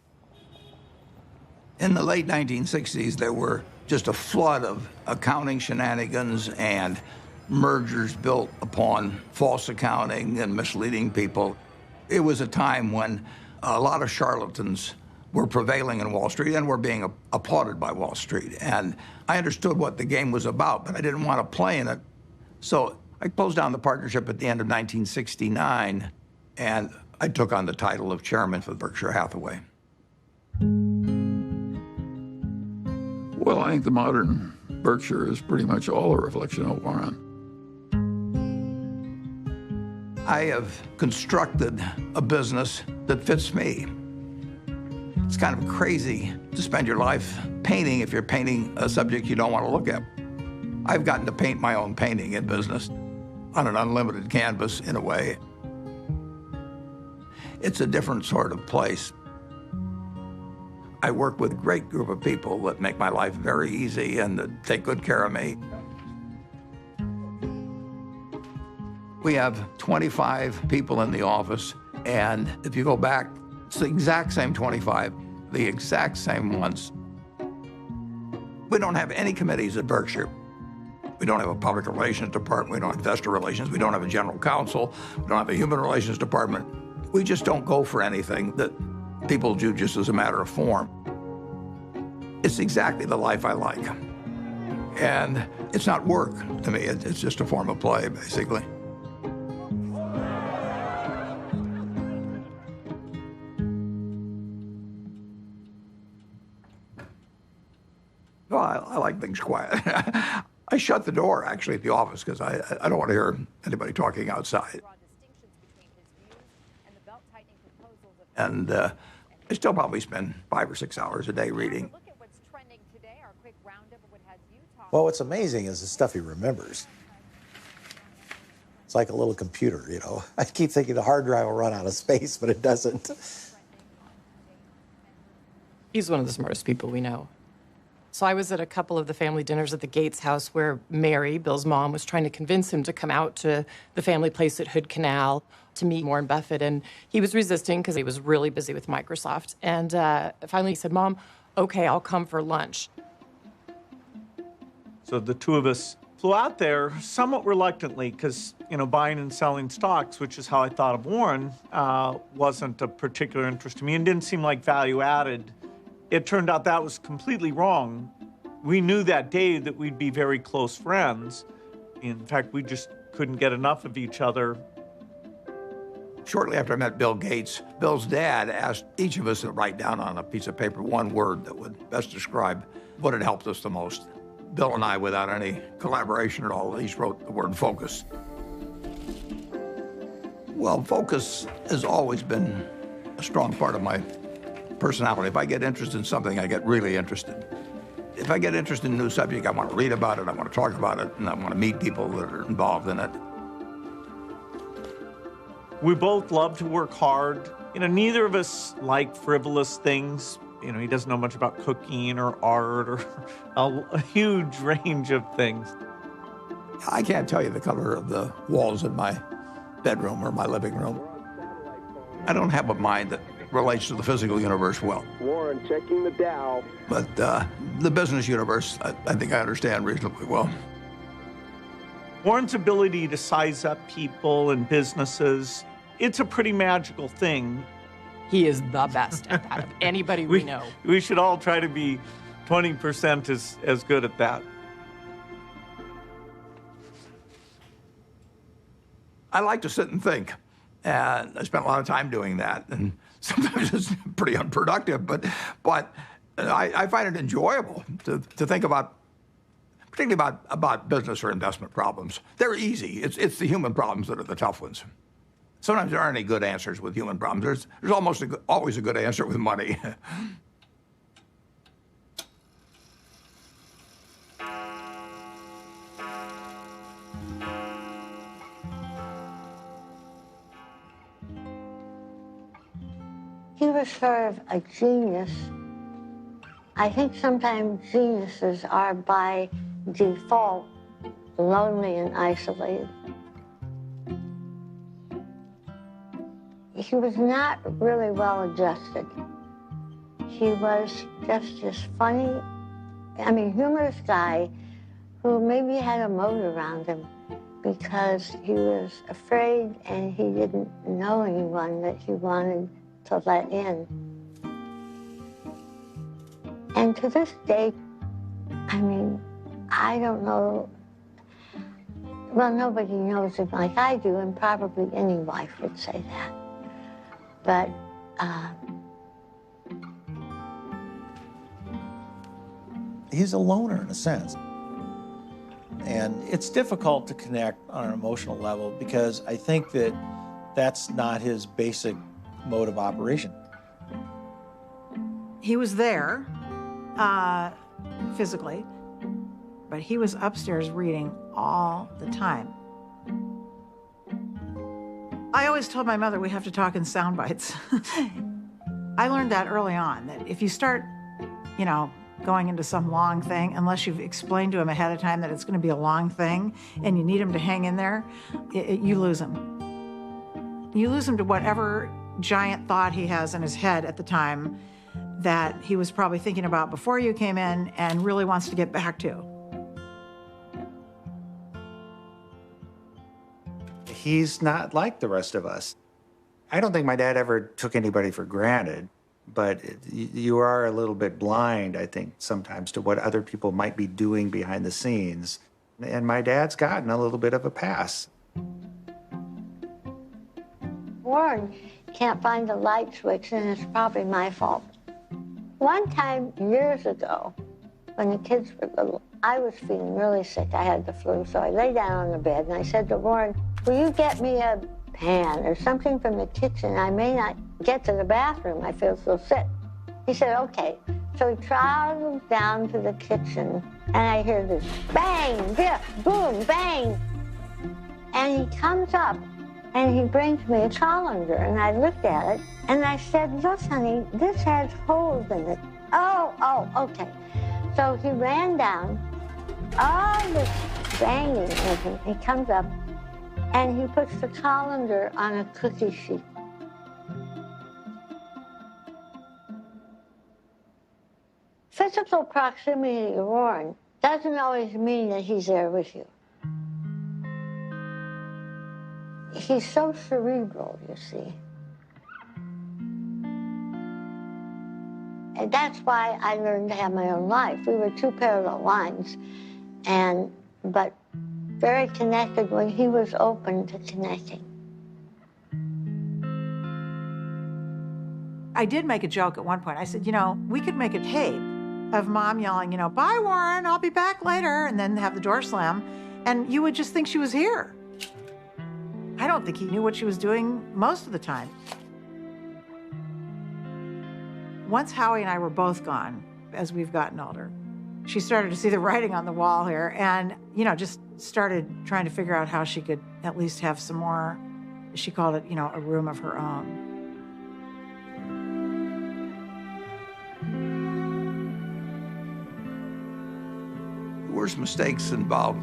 Speaker 10: In the late 1960s, there were just a flood of accounting shenanigans and mergers built upon false accounting and misleading people. It was a time when a lot of charlatans were prevailing in Wall Street and were being applauded by Wall Street. And I understood what the game was about, but I didn't want to play in it. So I closed down the partnership at the end of 1969, and I took on the title of chairman for Berkshire Hathaway.
Speaker 8: Well, I think the modern Berkshire is pretty much all a reflection of Warren.
Speaker 10: I have constructed a business that fits me. It's kind of crazy to spend your life painting if you're painting a subject you don't want to look at. I've gotten to paint my own painting in business on an unlimited canvas, in a way. It's a different sort of place. I work with a great group of people that make my life very easy and that take good care of me. We have 25 people in the office, and if you go back, it's the exact same 25, the exact same ones. We don't have any committees at Berkshire. We don't have a public relations department. We don't have investor relations. We don't have a general counsel. We don't have a human relations department. We just don't go for anything that people do just as a matter of form. It's exactly the life I like. And it's not work to me. It's just a form of play, basically. Well, I like things quiet. I shut the door, actually, at the office because I don't want to hear anybody talking outside. And I still probably spend 5 or 6 hours a day reading.
Speaker 23: Well, what's amazing is the stuff he remembers. It's like a little computer, you know. I keep thinking the hard drive will run out of space, but it doesn't.
Speaker 11: He's one of the smartest people we know. So I was at a couple of the family dinners at the Gates house where Mary, Bill's mom, was trying to convince him to come out to the family place at Hood Canal to meet Warren Buffett. And he was resisting because he was really busy with Microsoft. And finally he said, Mom, okay, I'll come for lunch.
Speaker 14: So the two of us flew out there somewhat reluctantly because, you know, buying and selling stocks, which is how I thought of Warren, wasn't a particular interest to me and didn't seem like value added. It turned out that was completely wrong. We knew that day that we'd be very close friends. In fact, we just couldn't get enough of each other.
Speaker 10: Shortly after I met Bill Gates, Bill's dad asked each of us to write down on a piece of paper one word that would best describe what had helped us the most. Bill and I, without any collaboration at all, each wrote the word focus. Well, focus has always been a strong part of my personality. If I get interested in something, I get really interested. If I get interested in a new subject, I want to read about it, I want to talk about it, and I want to meet people that are involved in it.
Speaker 14: We both love to work hard. You know, neither of us like frivolous things. You know, he doesn't know much about cooking or art or a huge range of things.
Speaker 10: I can't tell you the color of the walls in my bedroom or my living room. I don't have a mind that relates to the physical universe well.
Speaker 12: Warren, checking the Dow.
Speaker 10: But the business universe, I think I understand reasonably well.
Speaker 14: Warren's ability to size up people and businesses, it's a pretty magical thing.
Speaker 11: He is the best at that of anybody we know.
Speaker 14: We should all try to be 20% as good at that.
Speaker 10: I like to sit and think, and I spent a lot of time doing that. And sometimes it's pretty unproductive, but I find it enjoyable to think about, particularly about business or investment problems. They're easy. It's the human problems that are the tough ones. Sometimes there aren't any good answers with human problems. There's almost always a good answer with money.
Speaker 1: He was sort of a genius. I think sometimes geniuses are by default lonely and isolated. He was not really well adjusted. He was just this funny, humorous guy who maybe had a moat around him because he was afraid and he didn't know anyone that he wanted to let in. And to this day, I don't know, well, nobody knows him like I do, and probably any wife would say that. But
Speaker 23: he's a loner in a sense. And it's difficult to connect on an emotional level because I think that that's not his basic mode of operation.
Speaker 25: He was there physically, but he was upstairs reading all the time. I always told my mother we have to talk in sound bites. I learned that early on, that if you start, going into some long thing, unless you've explained to him ahead of time that it's going to be a long thing and you need him to hang in there, you lose him. You lose him to whatever giant thought he has in his head at the time that he was probably thinking about before you came in and really wants to get back to.
Speaker 24: He's not like the rest of us. I don't think my dad ever took anybody for granted, but you are a little bit blind, I think, sometimes to what other people might be doing behind the scenes. And my dad's gotten a little bit of a pass.
Speaker 1: Warren can't find the light switch, and it's probably my fault. One time, years ago, when the kids were little, I was feeling really sick. I had the flu, so I lay down on the bed, and I said to Warren, will you get me a pan or something from the kitchen? I may not get to the bathroom. I feel so sick. He said, okay. So he traveled down to the kitchen, and I hear this bang, biff, boom, bang. And he comes up and he brings me a colander, and I looked at it and I said, look, honey, this has holes in it. Oh, okay. So he ran down, all this banging with him. He comes up and he puts the colander on a cookie sheet. Physical proximity to Warren doesn't always mean that he's there with you. He's so cerebral, you see. And that's why I learned to have my own life. We were two parallel lines, but very connected when he was open to connecting.
Speaker 25: I did make a joke at one point. I said, you know, we could make a tape of Mom yelling, you know, bye, Warren, I'll be back later, and then have the door slam, and you would just think she was here. I don't think he knew what she was doing most of the time. Once Howie and I were both gone, as we've gotten older, she started to see the writing on the wall here and, you know, just started trying to figure out how she could at least have some more, she called it, you know, a room of her own.
Speaker 10: The worst mistakes involve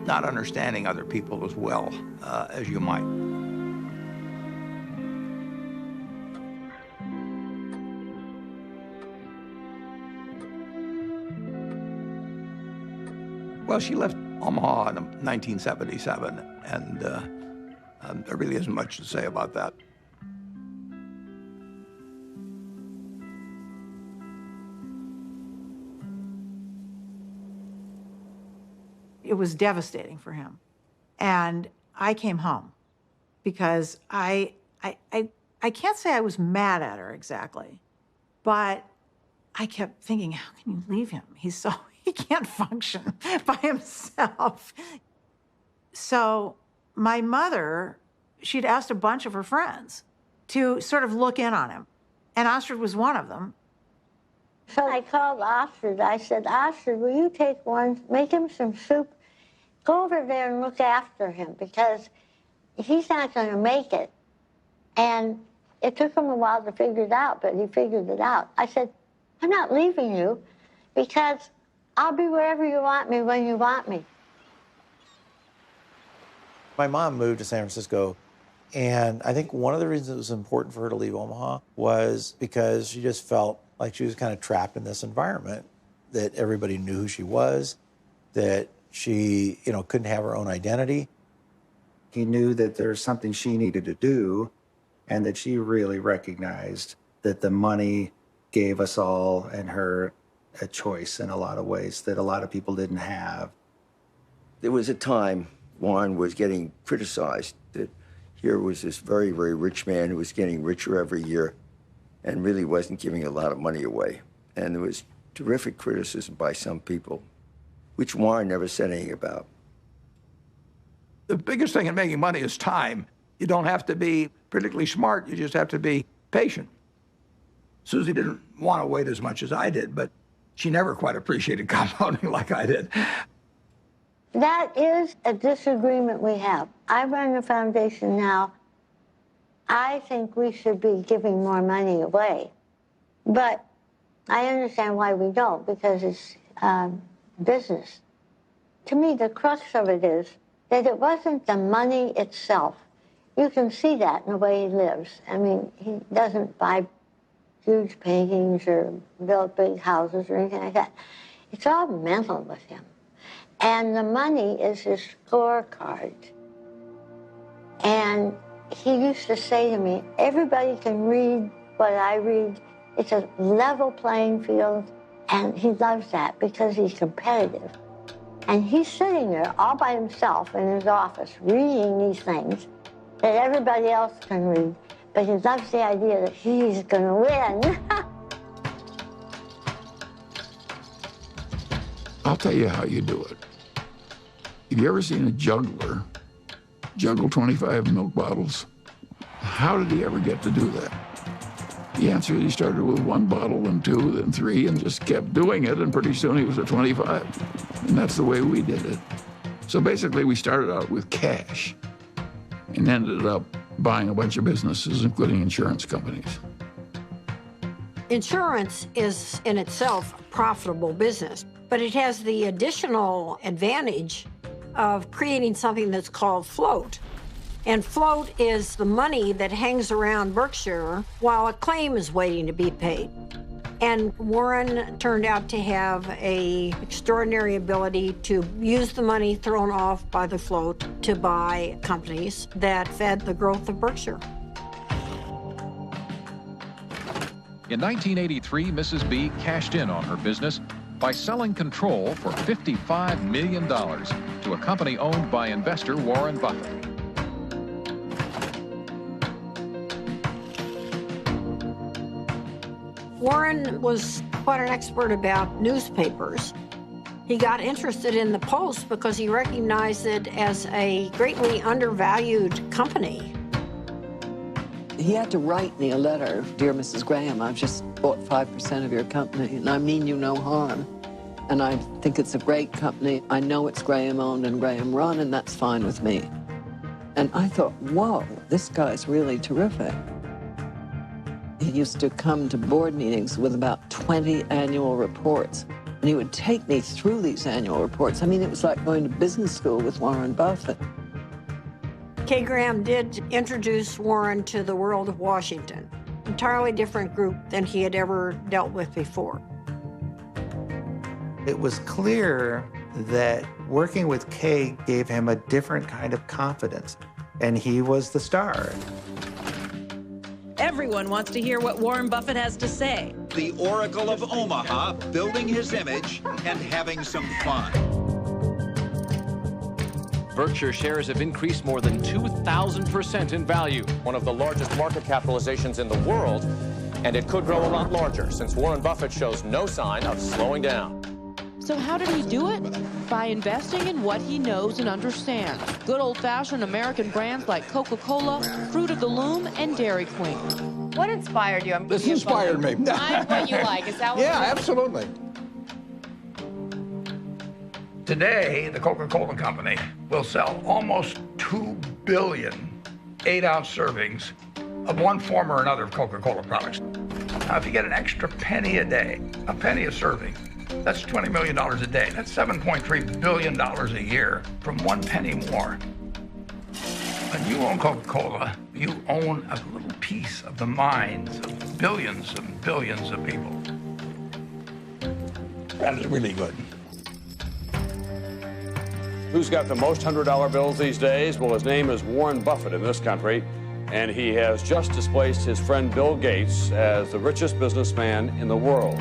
Speaker 10: not understanding other people as well as you might. Well, she left Omaha in 1977, and there really isn't much to say about that.
Speaker 25: It was devastating for him. And I came home because I can't say I was mad at her exactly, but I kept thinking, how can you leave him? He can't function by himself. So my mother, she'd asked a bunch of her friends to sort of look in on him. And Astrid was one of them.
Speaker 1: So I called Astrid. I said, Astrid, will you take one, make him some soup, go over there and look after him because he's not going to make it. And it took him a while to figure it out, but he figured it out. I said, I'm not leaving you because I'll be wherever you want me when you want me.
Speaker 23: My mom moved to San Francisco, and I think one of the reasons it was important for her to leave Omaha was because she just felt like she was kind of trapped in this environment, that everybody knew who she was, that she, you know, couldn't have her own identity.
Speaker 24: He knew that there's something she needed to do, and that she really recognized that the money gave us all and her a choice in a lot of ways that a lot of people didn't have.
Speaker 5: There was a time Warren was getting criticized, that here was this very, very rich man who was getting richer every year and really wasn't giving a lot of money away. And there was terrific criticism by some people, which Warren never said anything about.
Speaker 10: The biggest thing in making money is time. You don't have to be particularly smart, you just have to be patient. Susie didn't want to wait as much as I did, but she never quite appreciated compounding like I did.
Speaker 1: That is a disagreement we have. I run a foundation now. I think we should be giving more money away. But I understand why we don't, because it's business. To me, the crux of it is that it wasn't the money itself. You can see that in the way he lives. I mean, he doesn't buy huge paintings or build big houses or anything like that. It's all mental with him. And the money is his scorecard. And he used to say to me, everybody can read what I read. It's a level playing field. And he loves that because he's competitive. And he's sitting there all by himself in his office reading these things that everybody else can read. But he loves the idea that he's going to win.
Speaker 8: I'll tell you how you do it. Have you ever seen a juggler juggle 25 milk bottles? How did he ever get to do that? The answer is he started with 1 bottle, then 2, then 3, and just kept doing it, and pretty soon he was at 25. And that's the way we did it. So basically, we started out with cash and ended up buying a bunch of businesses, including insurance companies.
Speaker 13: Insurance is in itself a profitable business, but it has the additional advantage of creating something that's called float. And float is the money that hangs around Berkshire while a claim is waiting to be paid. And Warren turned out to have an extraordinary ability to use the money thrown off by the float to buy companies that fed the growth of Berkshire.
Speaker 2: In 1983, Mrs. B cashed in on her business by selling control for $55 million to a company owned by investor Warren Buffett.
Speaker 13: Warren was quite an expert about newspapers. He got interested in the Post because he recognized it as a greatly undervalued company.
Speaker 15: He had to write me a letter. Dear Mrs. Graham, I've just bought 5% of your company, and I mean you no harm. And I think it's a great company. I know it's Graham-owned and Graham-run, and that's fine with me. And I thought, whoa, this guy's really terrific. He used to come to board meetings with about 20 annual reports, and he would take me through these annual reports. I mean, it was like going to business school with Warren Buffett.
Speaker 13: Kay Graham did introduce Warren to the world of Washington, entirely different group than he had ever dealt with before.
Speaker 24: It was clear that working with Kay gave him a different kind of confidence, and he was the star.
Speaker 17: Everyone wants to hear what Warren Buffett has to say.
Speaker 18: The Oracle of Omaha, building his image and having some fun.
Speaker 19: Berkshire shares have increased more than 2,000% in value, one of the largest market capitalizations in the world, and it could grow a lot larger since Warren Buffett shows no sign of slowing down.
Speaker 26: So how did he do it? By investing in what he knows and understands. Good old-fashioned American brands like Coca-Cola, Fruit of the Loom, and Dairy Queen.
Speaker 27: What inspired you?
Speaker 10: This inspired me.
Speaker 27: Find what you like. Is that what
Speaker 10: Yeah, absolutely. Today, the Coca-Cola Company will sell almost 2 billion 8-ounce servings of one form or another of Coca-Cola products. Now, if you get an extra penny a day, a penny a serving, that's $20 million a day. That's $7.3 billion a year from 1 penny more. When you own Coca-Cola, you own a little piece of the minds of billions and billions of people. That is really good.
Speaker 28: Who's got the most $100 bills these days? Well, his name is Warren Buffett in this country, and he has just displaced his friend Bill Gates as the richest businessman in the world.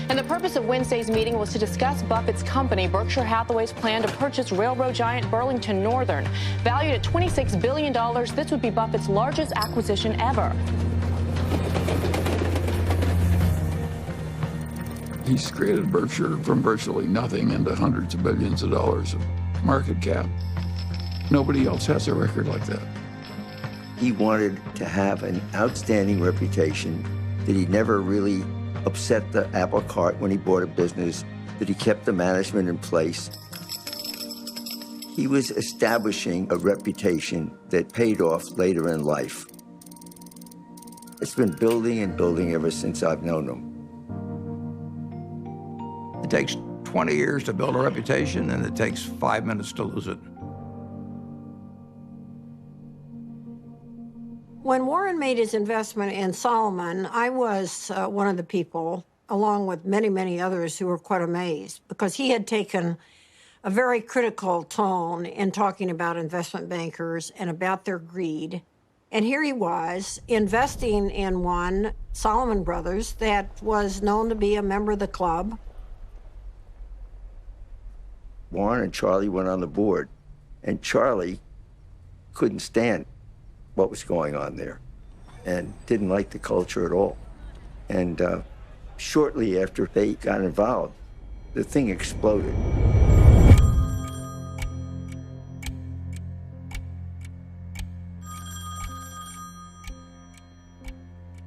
Speaker 27: And the purpose of Wednesday's meeting was to discuss Buffett's company, Berkshire Hathaway's plan to purchase railroad giant Burlington Northern. Valued at $26 billion, this would be Buffett's largest acquisition ever.
Speaker 8: He's created Berkshire from virtually nothing into hundreds of billions of dollars of market cap. Nobody else has a record like that.
Speaker 5: He wanted to have an outstanding reputation, that he never really upset the apple cart when he bought a business, that he kept the management in place. He was establishing a reputation that paid off later in life. It's been building and building ever since I've known him.
Speaker 10: It takes 20 years to build a reputation, and it takes 5 minutes to lose it.
Speaker 13: When Warren made his investment in Solomon, I was one of the people, along with many, many others, who were quite amazed because he had taken a very critical tone in talking about investment bankers and about their greed. And here he was investing in one, Solomon Brothers, that was known to be a member of the club.
Speaker 5: Warren and Charlie went on the board, and Charlie couldn't stand what was going on there and didn't like the culture at all. And shortly after they got involved, the thing exploded.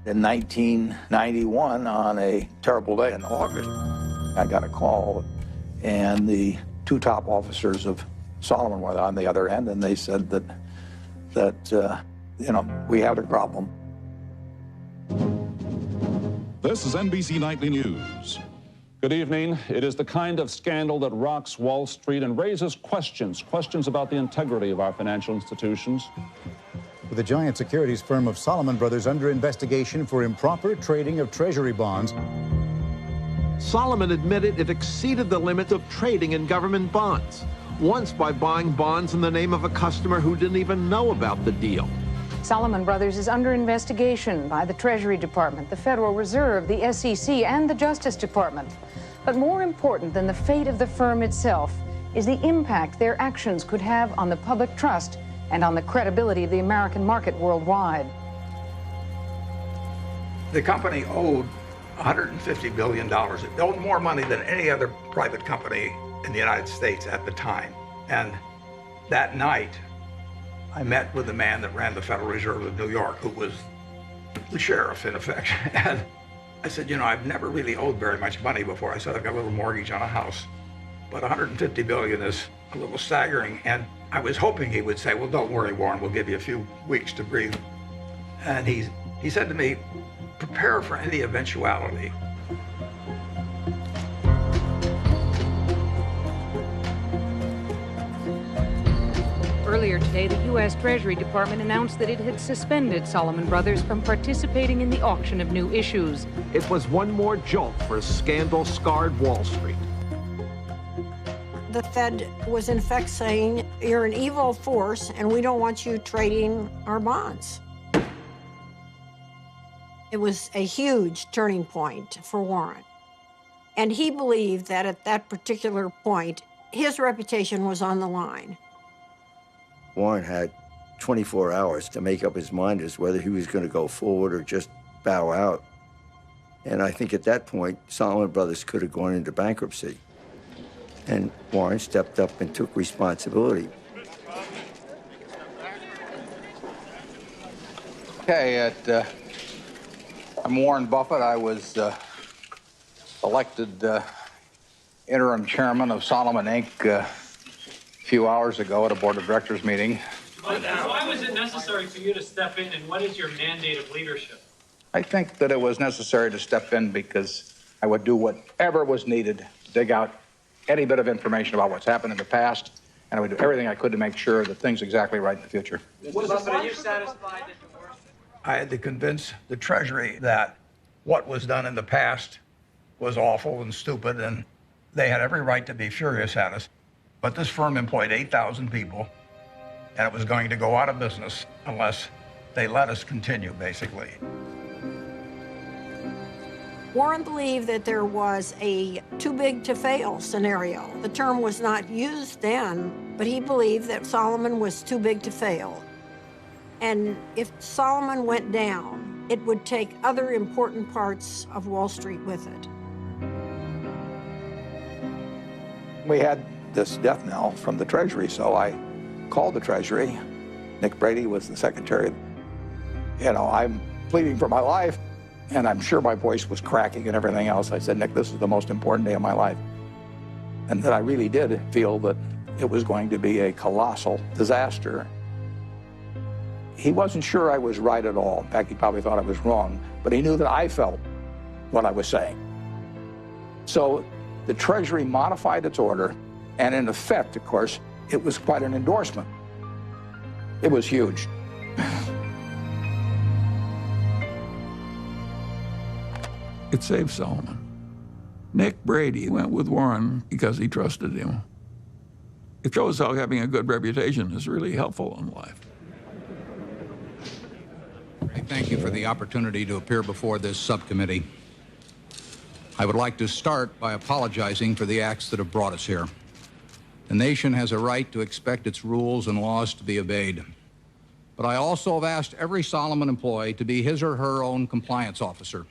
Speaker 10: In 1991, on a terrible day in August, I got a call, and the two top officers of Solomon were on the other end, and they said that we had a problem.
Speaker 3: This is NBC Nightly News.
Speaker 28: Good evening. It is the kind of scandal that rocks Wall Street and raises questions about the integrity of our financial institutions.
Speaker 4: With the giant securities firm of Salomon Brothers under investigation for improper trading of treasury bonds.
Speaker 6: Salomon admitted it exceeded the limit of trading in government bonds, once by buying bonds in the name of a customer who didn't even know about the deal.
Speaker 7: Salomon Brothers is under investigation by the Treasury Department, the Federal Reserve, the SEC, and the Justice Department. But more important than the fate of the firm itself is the impact their actions could have on the public trust and on the credibility of the American market worldwide.
Speaker 10: The company owed $150 billion. It owed more money than any other private company in the United States at the time. And that night, I met with the man that ran the Federal Reserve of New York, who was the sheriff, in effect. And I said, I've never really owed very much money before. I said, I've got a little mortgage on a house, but $150 billion is a little staggering. And I was hoping he would say, well, don't worry, Warren, we'll give you a few weeks to breathe. And he said to me, prepare for any eventuality.
Speaker 7: Earlier today, the U.S. Treasury Department announced that it had suspended Salomon Brothers from participating in the auction of new issues.
Speaker 6: It was one more jolt for a scandal-scarred Wall Street.
Speaker 13: The Fed was in fact saying, you're an evil force and we don't want you trading our bonds. It was a huge turning point for Warren. And he believed that at that particular point, his reputation was on the line.
Speaker 5: Warren had 24 hours to make up his mind as whether he was going to go forward or just bow out. And I think at that point, Salomon Brothers could have gone into bankruptcy. And Warren stepped up and took responsibility.
Speaker 10: Okay, I'm Warren Buffett. I was elected interim chairman of Salomon Inc. A few hours ago at a board of directors meeting.
Speaker 16: Why was it necessary for you to step in, and what is your mandate of leadership?
Speaker 10: I think that it was necessary to step in because I would do whatever was needed to dig out any bit of information about what's happened in the past, and I would do everything I could to make sure that things are exactly right in the future.
Speaker 16: Are you satisfied that the worst?
Speaker 10: I had to convince the Treasury that what was done in the past was awful and stupid, and they had every right to be furious at us. But this firm employed 8,000 people, and it was going to go out of business unless they let us continue, basically.
Speaker 13: Warren believed that there was a too big to fail scenario. The term was not used then, but he believed that Salomon was too big to fail. And if Salomon went down, it would take other important parts of Wall Street with it.
Speaker 10: We had this death knell from the Treasury, so I called the Treasury. Nick Brady was the secretary. I'm pleading for my life, and I'm sure my voice was cracking and everything else. I said, Nick, this is the most important day of my life. And that I really did feel that it was going to be a colossal disaster. He wasn't sure I was right at all. In fact, he probably thought I was wrong, but he knew that I felt what I was saying. So the Treasury modified its order, and in effect, of course, it was quite an endorsement. It was huge.
Speaker 8: It saved Salomon. Nick Brady went with Warren because he trusted him. It shows how having a good reputation is really helpful in life.
Speaker 20: I thank you for the opportunity to appear before this subcommittee. I would like to start by apologizing for the acts that have brought us here. The nation has a right to expect its rules and laws to be obeyed. But I also have asked every Salomon employee to be his or her own compliance officer.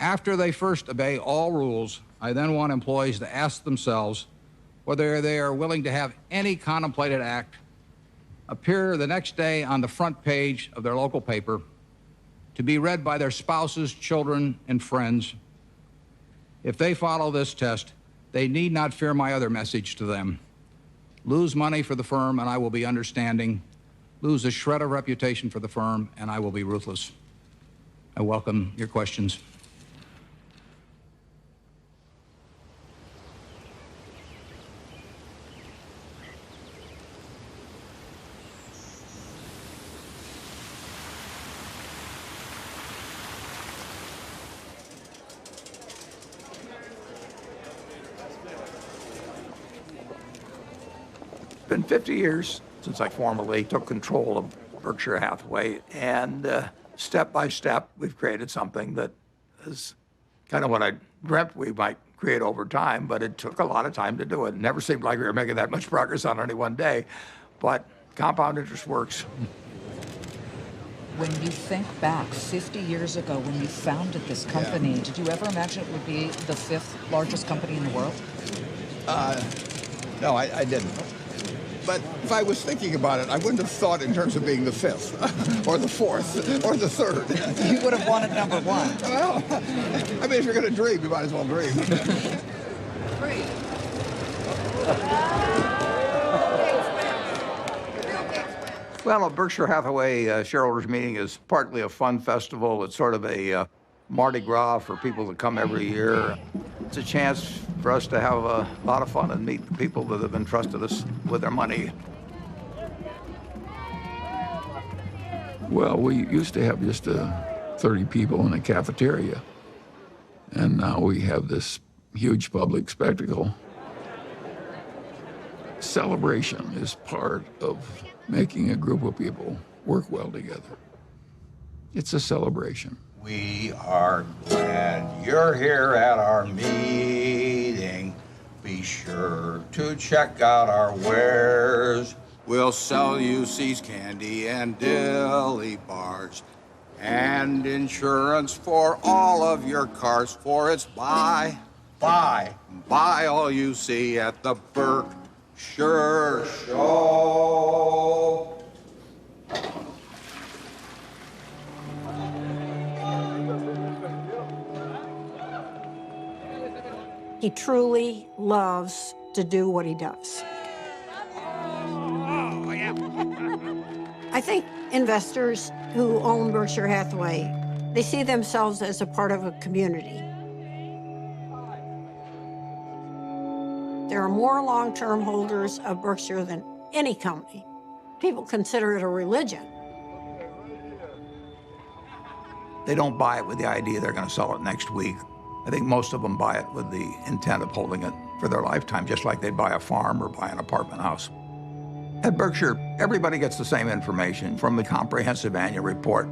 Speaker 20: After they first obey all rules, I then want employees to ask themselves whether they are willing to have any contemplated act appear the next day on the front page of their local paper to be read by their spouses, children, and friends. If they follow this test, they need not fear my other message to them. Lose money for the firm, and I will be understanding. Lose a shred of reputation for the firm, and I will be ruthless. I welcome your questions.
Speaker 10: It's been 50 years since I formally took control of Berkshire Hathaway, and step by step, we've created something that is kind of what I dreamt we might create over time, but it took a lot of time to do it. It never seemed like we were making that much progress on any one day, but compound interest works.
Speaker 9: When you think back 50 years ago when you founded this company, did you ever imagine it would be the 5th largest company in the world?
Speaker 11: No, I didn't. But if I was thinking about it, I wouldn't have thought in terms of being the 5th, or the 4th, or the 3rd.
Speaker 9: You would have wanted number 1.
Speaker 11: Well, I mean, if you're going to dream, you might as well dream.
Speaker 10: Well, a Berkshire Hathaway shareholders meeting is partly a fun festival. It's sort of a Mardi Gras for people that come every year. It's a chance for us to have a lot of fun and meet the people that have entrusted us with their money.
Speaker 8: Well, we used to have just 30 people in a cafeteria, and now we have this huge public spectacle. Celebration is part of making a group of people work well together. It's a celebration.
Speaker 12: We are glad you're here at our meeting. Be sure to check out our wares. We'll sell you C's candy and dilly bars and insurance for all of your cars, for it's buy all you see at the Berkshire Show.
Speaker 13: He truly loves to do what he does. I think investors who own Berkshire Hathaway, they see themselves as a part of a community. There are more long-term holders of Berkshire than any company. People consider it a religion.
Speaker 10: They don't buy it with the idea they're going to sell it next week. I think most of them buy it with the intent of holding it for their lifetime, just like they'd buy a farm or buy an apartment house. At Berkshire, everybody gets the same information from the comprehensive annual report.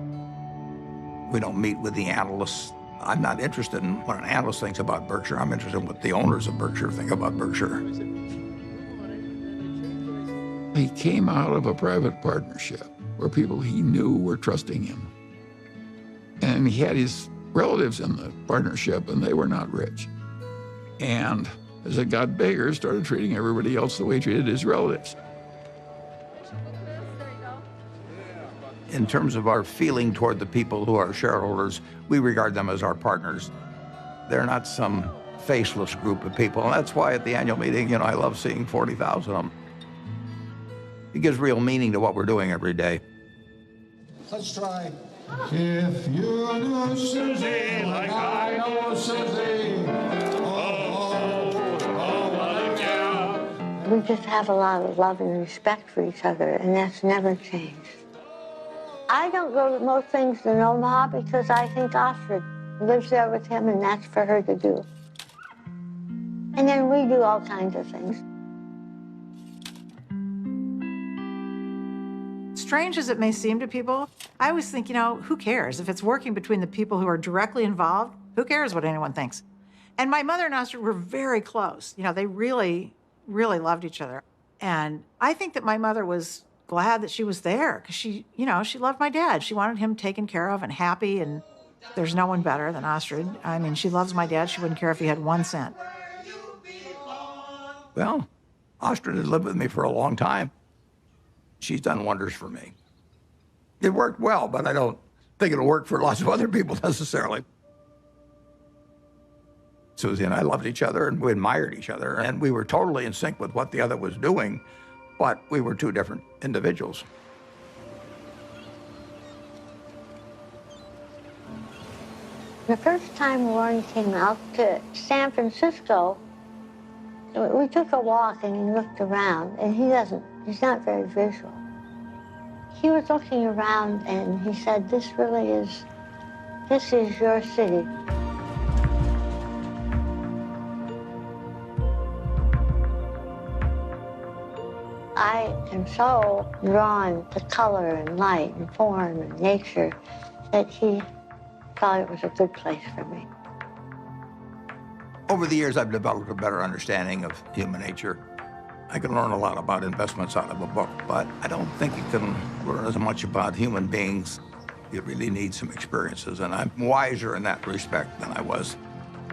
Speaker 10: We don't meet with the analysts. I'm not interested in what an analyst thinks about Berkshire. I'm interested in what the owners of Berkshire think about Berkshire.
Speaker 8: He came out of a private partnership where people he knew were trusting him. And he had his relatives in the partnership, and they were not rich. And as it got bigger, started treating everybody else the way he treated his relatives.
Speaker 10: In terms of our feeling toward the people who are shareholders, we regard them as our partners. They're not some faceless group of people, and that's why at the annual meeting, I love seeing 40,000 of them. It gives real meaning to what we're doing every day.
Speaker 12: Let's try. If you knew Susie like I know Susie, what a gal.
Speaker 1: We just have a lot of love and respect for each other, and that's never changed. I don't go to most things in Omaha because I think Astrid lives there with him, and that's for her to do. And then we do all kinds of things.
Speaker 14: Strange as it may seem to people, I always think, who cares? If it's working between the people who are directly involved, who cares what anyone thinks? And my mother and Astrid were very close. They really, really loved each other. And I think that my mother was glad that she was there because she loved my dad. She wanted him taken care of and happy, and there's no one better than Astrid. I mean, she loves my dad. She wouldn't care if he had 1 cent.
Speaker 10: Well, Astrid has lived with me for a long time. She's done wonders for me. It worked well, but I don't think it'll work for lots of other people necessarily. Susie and I loved each other, and we admired each other, and we were totally in sync with what the other was doing, but we were two different individuals.
Speaker 1: The first time Warren came out to San Francisco, we took a walk and he looked around, and he's not very visual. He was looking around and he said, this is your city. I am so drawn to color and light and form and nature that he thought it was a good place for me.
Speaker 10: Over the years, I've developed a better understanding of human nature. I can learn a lot about investments out of a book, but I don't think you can learn as much about human beings. You really need some experiences, and I'm wiser in that respect than I was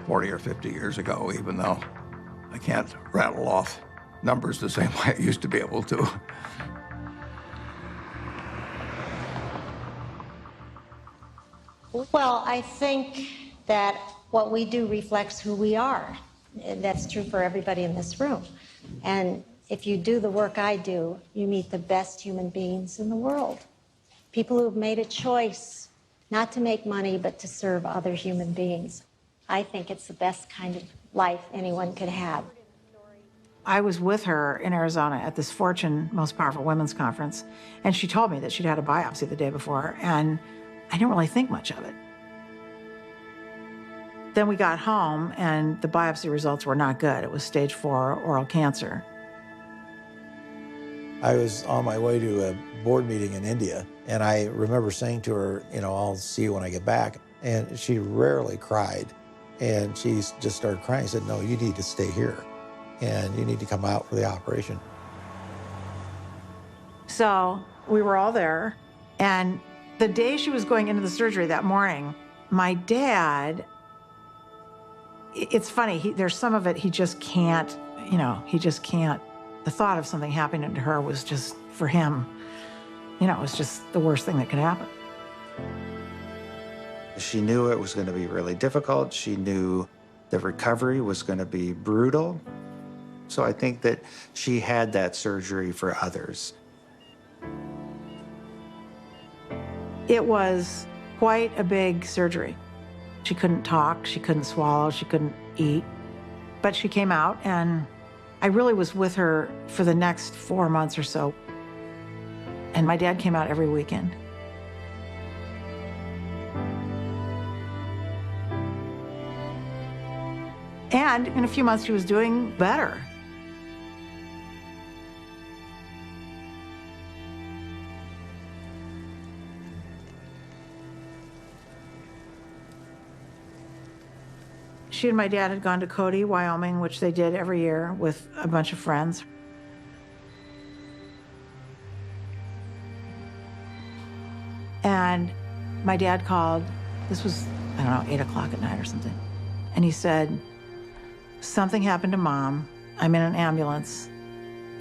Speaker 10: 40 or 50 years ago, even though I can't rattle off numbers the same way I used to be able to.
Speaker 2: Well, I think that what we do reflects who we are. That's true for everybody in this room. And if you do the work I do, you meet the best human beings in the world. People who've made a choice not to make money, but to serve other human beings. I think it's the best kind of life anyone could have.
Speaker 14: I was with her in Arizona at this Fortune Most Powerful Women's Conference, and she told me that she'd had a biopsy the day before, and I didn't really think much of it. Then we got home, and the biopsy results were not good. It was stage 4 oral cancer.
Speaker 15: I was on my way to a board meeting in India, and I remember saying to her, I'll see you when I get back. And she rarely cried, and she just started crying. I said, no, you need to stay here, and you need to come out for the operation.
Speaker 14: So we were all there, and the day she was going into the surgery that morning, my dad, it's funny, there's some of it he just can't, he just can't. The thought of something happening to her was just, for him, it was just the worst thing that could happen.
Speaker 17: She knew it was going to be really difficult. She knew the recovery was going to be brutal. So I think that she had that surgery for others.
Speaker 14: It was quite a big surgery. She couldn't talk, she couldn't swallow, she couldn't eat. But she came out, and I really was with her for the next 4 months or so. And my dad came out every weekend. And in a few months, she was doing better. She and my dad had gone to Cody, Wyoming, which they did every year with a bunch of friends. And my dad called, this was, 8 o'clock at night or something. And he said, something happened to Mom. I'm in an ambulance.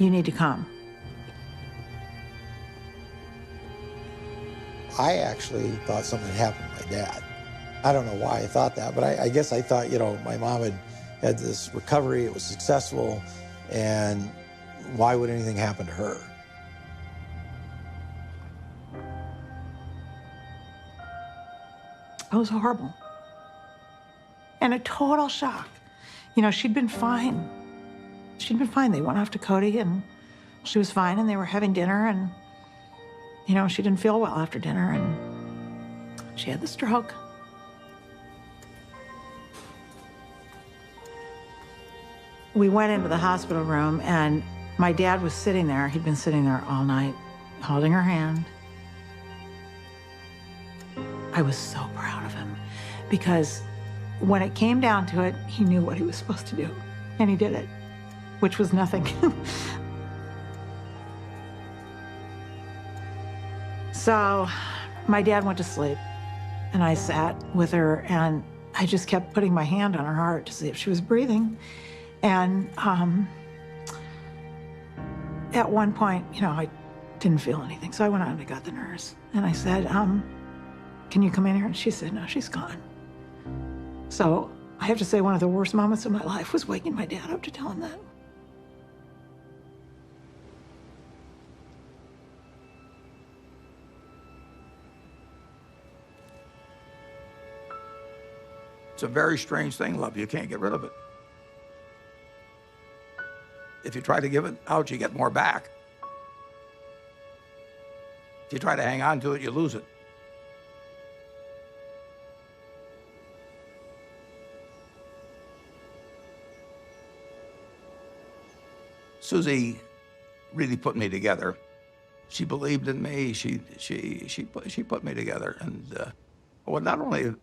Speaker 14: You need to come.
Speaker 15: I actually thought something happened to my dad. I don't know why I thought that, but I guess I thought, my mom had this recovery, it was successful, and why would anything happen to her?
Speaker 14: It was horrible. And a total shock. She'd been fine. She'd been fine. They went off to Cody, and she was fine, and they were having dinner, and, she didn't feel well after dinner, and she had the stroke. We went into the hospital room, and my dad was sitting there. He'd been sitting there all night, holding her hand. I was so proud of him, because when it came down to it, he knew what he was supposed to do, and he did it, which was nothing. So my dad went to sleep, and I sat with her, and I just kept putting my hand on her heart to see if she was breathing. And at one point, I didn't feel anything. So I went out and I got the nurse. And I said, can you come in here? And she said, no, she's gone. So I have to say one of the worst moments of my life was waking my dad up to tell him that.
Speaker 10: It's a very strange thing, love. You can't get rid of it. If you try to give it out, you get more back. If you try to hang on to it, you lose it. Susie really put me together. She believed in me. She put me together, and well, not only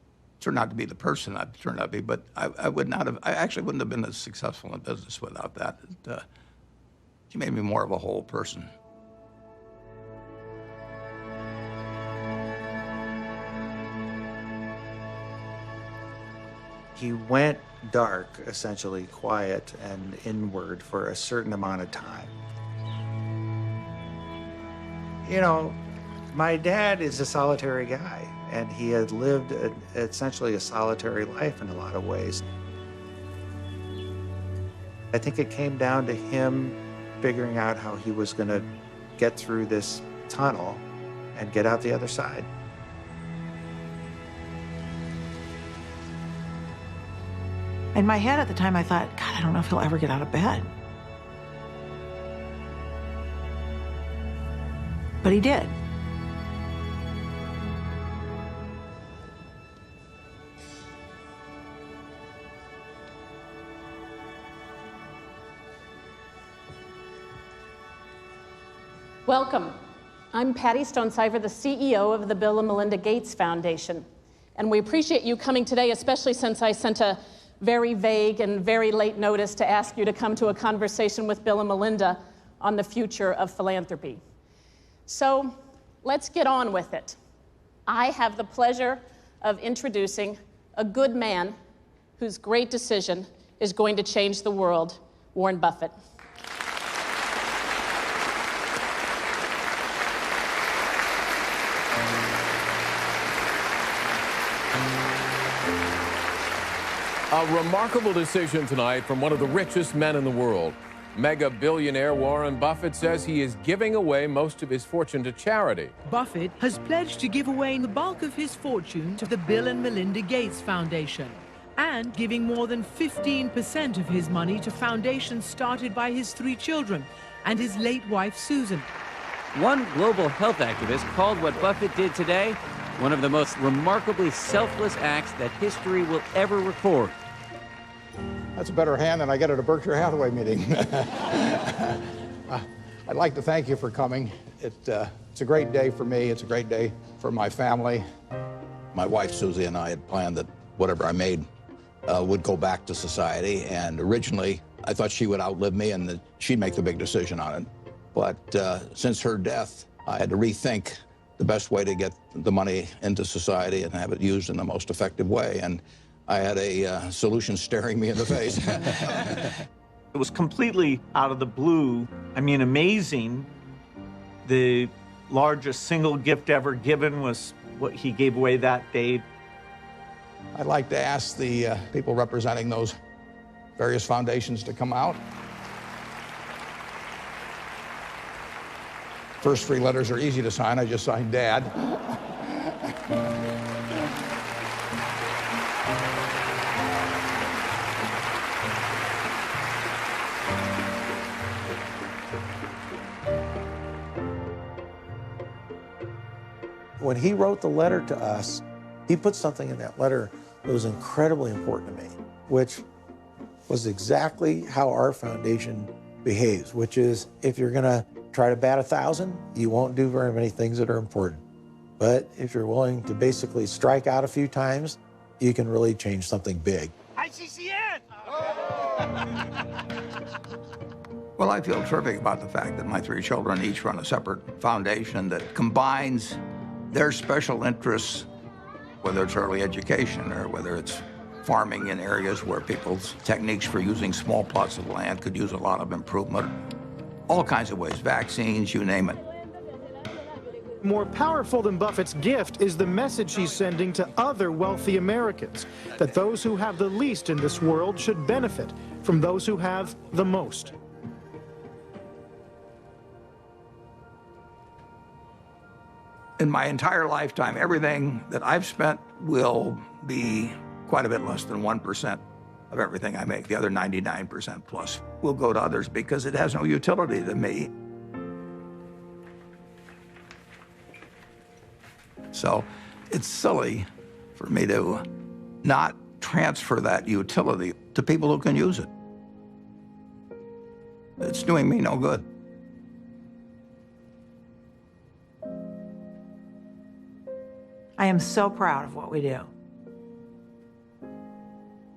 Speaker 10: turned out to be the person I turned out to be, but I actually wouldn't have been as successful in business without that. She made me more of a whole person.
Speaker 17: He went dark, essentially quiet and inward for a certain amount of time. You know, my dad is a solitary guy, and he had lived essentially a solitary life in a lot of ways. I think it came down to him figuring out how he was going to get through this tunnel and get out the other side.
Speaker 14: In my head at the time, I thought, God, I don't know if he'll ever get out of bed. But he did.
Speaker 18: Welcome. I'm Patty Stonesiver, the CEO of the Bill and Melinda Gates Foundation. And we appreciate you coming today, especially since I sent a very vague and very late notice to ask you to come to a conversation with Bill and Melinda on the future of philanthropy. So let's get on with it. I have the pleasure of introducing a good man whose great decision is going to change the world, Warren Buffett.
Speaker 19: A remarkable decision tonight from one of the richest men in the world. Mega billionaire Warren Buffett says he is giving away most of his fortune to charity.
Speaker 21: Buffett has pledged to give away the bulk of his fortune to the Bill and Melinda Gates Foundation and giving more than 15% of his money to foundations started by his 3 children and his late wife, Susan.
Speaker 22: One global health activist called what Buffett did today one of the most remarkably selfless acts that history will ever record.
Speaker 10: That's a better hand than I get at a Berkshire Hathaway meeting. I'd like to thank you for coming. It's a great day for me. It's a great day for my family. My wife, Susie, and I had planned that whatever I made would go back to society. And originally, I thought she would outlive me and that she'd make the big decision on it. But since her death, I had to rethink the best way to get the money into society and have it used in the most effective way. And I had a solution staring me in the face.
Speaker 23: It was completely out of the blue. I mean, amazing. The largest single gift ever given was what he gave away that day.
Speaker 10: I'd like to ask the people representing those various foundations to come out. First 3 letters are easy to sign. I just signed Dad.
Speaker 15: When he wrote the letter to us, he put something in that letter that was incredibly important to me, which was exactly how our foundation behaves, which is if you're gonna try to bat 1,000, you won't do very many things that are important. But if you're willing to basically strike out a few times, you can really change something big.
Speaker 23: ICCN!
Speaker 10: Well, I feel terrific about the fact that my 3 children each run a separate foundation that combines their special interests, whether it's early education or whether it's farming in areas where people's techniques for using small plots of land could use a lot of improvement. All kinds of ways, vaccines, you name it.
Speaker 3: More powerful than Buffett's gift is the message he's sending to other wealthy Americans, that those who have the least in this world should benefit from those who have the most.
Speaker 10: In my entire lifetime, everything that I've spent will be quite a bit less than 1% of everything I make. The other 99% plus will go to others because it has no utility to me. So it's silly for me to not transfer that utility to people who can use it. It's doing me no good.
Speaker 14: I am so proud of what we do.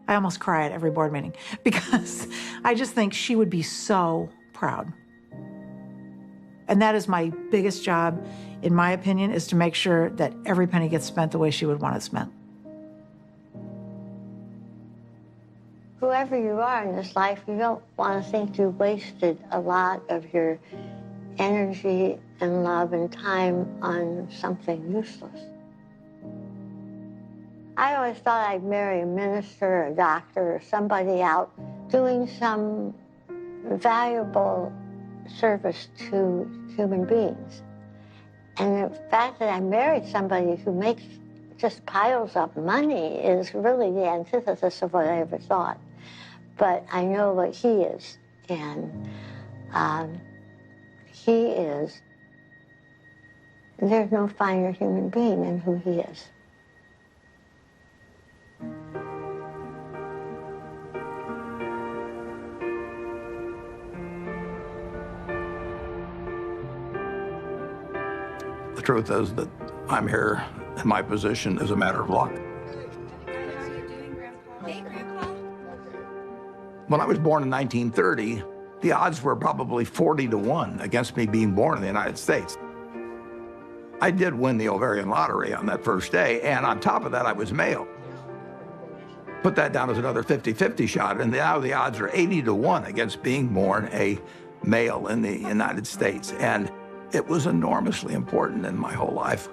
Speaker 14: I almost cry at every board meeting because I just think she would be so proud. And that is my biggest job, in my opinion, is to make sure that every penny gets spent the way she would want it spent.
Speaker 1: Whoever you are in this life, you don't want to think you wasted a lot of your energy and love and time on something useless. I always thought I'd marry a minister, a doctor, or somebody out doing some valuable service to human beings. And the fact that I married somebody who makes just piles of money is really the antithesis of what I ever thought. But I know what he is, and he is, there's no finer human being than who he is.
Speaker 10: The truth is that I'm here in my position as a matter of luck. When I was born in 1930, the odds were probably 40-1 against me being born in the United States. I did win the ovarian lottery on that first day, and on top of that, I was male. Put that down as another 50-50 shot, and now the odds are 80-1 against being born a male in the United States. And it was enormously important in my whole life.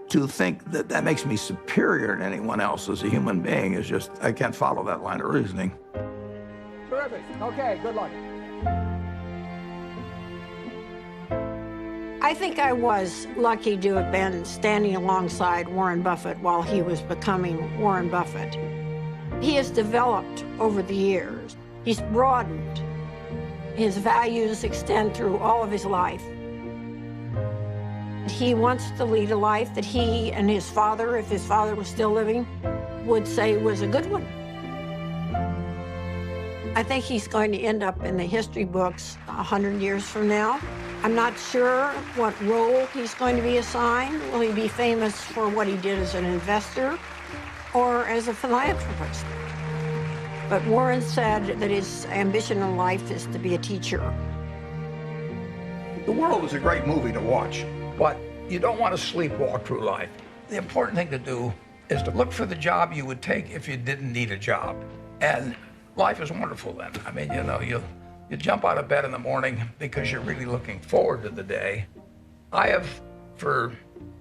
Speaker 10: To think that that makes me superior to anyone else as a human being is just, I can't follow that line of reasoning.
Speaker 4: Terrific. Okay, good luck.
Speaker 13: I think I was lucky to have been standing alongside Warren Buffett while he was becoming Warren Buffett. He has developed over the years. He's broadened. His values extend through all of his life. He wants to lead a life that he and his father, if his father was still living, would say was a good one. I think he's going to end up in the history books 100 years from now. I'm not sure what role he's going to be assigned. Will he be famous for what he did as an investor or as a philanthropist? But Warren said that his ambition in life is to be a teacher.
Speaker 10: The world is a great movie to watch, but you don't want to sleepwalk through life. The important thing to do is to look for the job you would take if you didn't need a job. And life is wonderful then. I mean, you know, you jump out of bed in the morning because you're really looking forward to the day. I have, for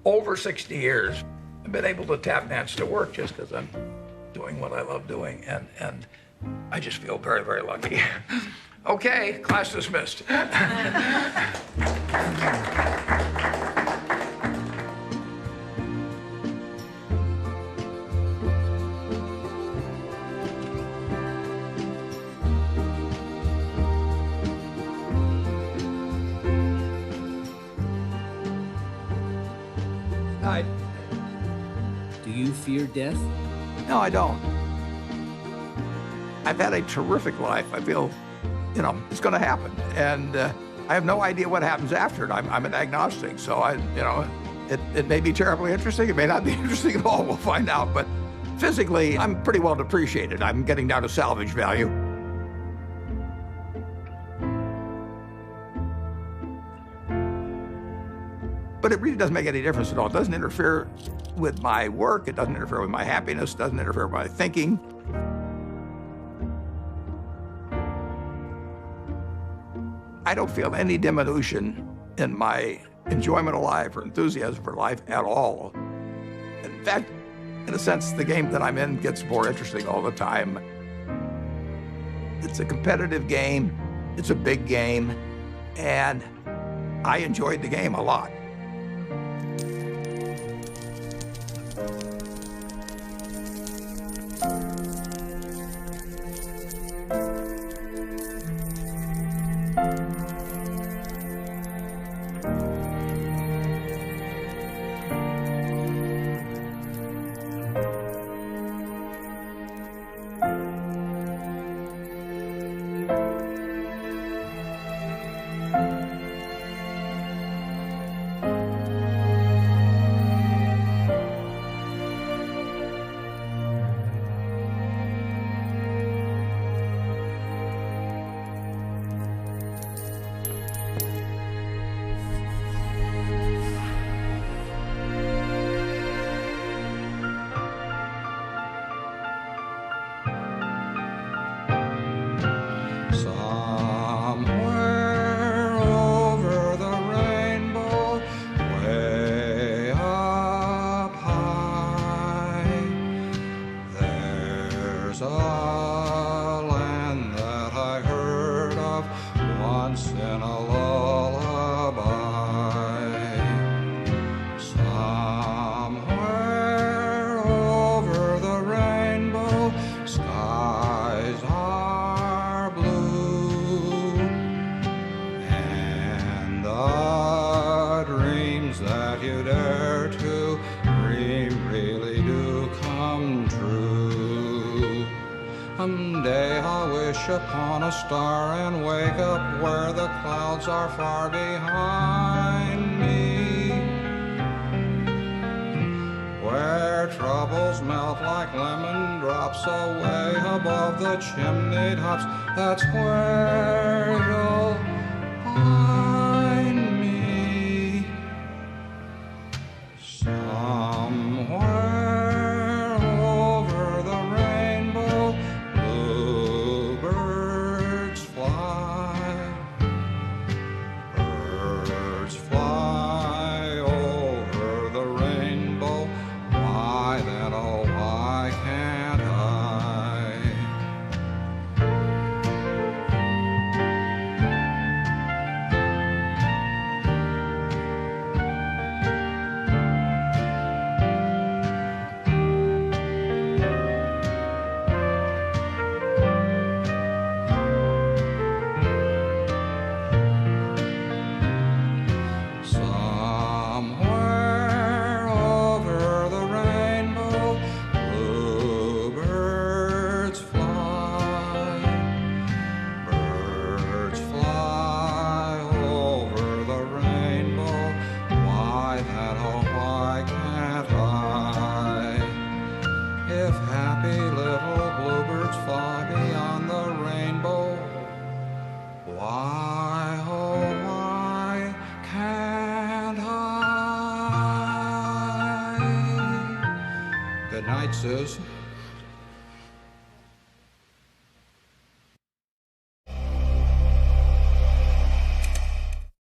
Speaker 10: over 60 years, been able to tap dance to work just because I'm doing what I love doing. And I just feel very, very lucky. Okay, class dismissed.
Speaker 7: Do you fear death?
Speaker 10: No, I don't. I've had a terrific life. I feel, you know, it's going to happen. And I have no idea what happens after it. I'm an agnostic, so it may be terribly interesting. It may not be interesting at all. We'll find out. But physically, I'm pretty well depreciated. I'm getting down to salvage value. But it really doesn't make any difference at all. It doesn't interfere with my work. It doesn't interfere with my happiness. It doesn't interfere with my thinking. I don't feel any diminution in my enjoyment of life or enthusiasm for life at all. In fact, in a sense, the game that I'm in gets more interesting all the time. It's a competitive game, it's a big game, and I enjoyed the game a lot.
Speaker 20: Upon a star and wake up where the clouds are far behind me, where troubles melt like lemon drops away above the chimney tops. That's where you'll find me, somewhere over the rainbow. Birds fly over the rainbow. Why then, oh, why can't I? Somewhere over the rainbow, bluebirds fly. Birds fly over the rainbow. Why then, oh, why can't I? If happy little bluebirds fly beyond the rainbow, why, oh, why can't I? Good night, Susan.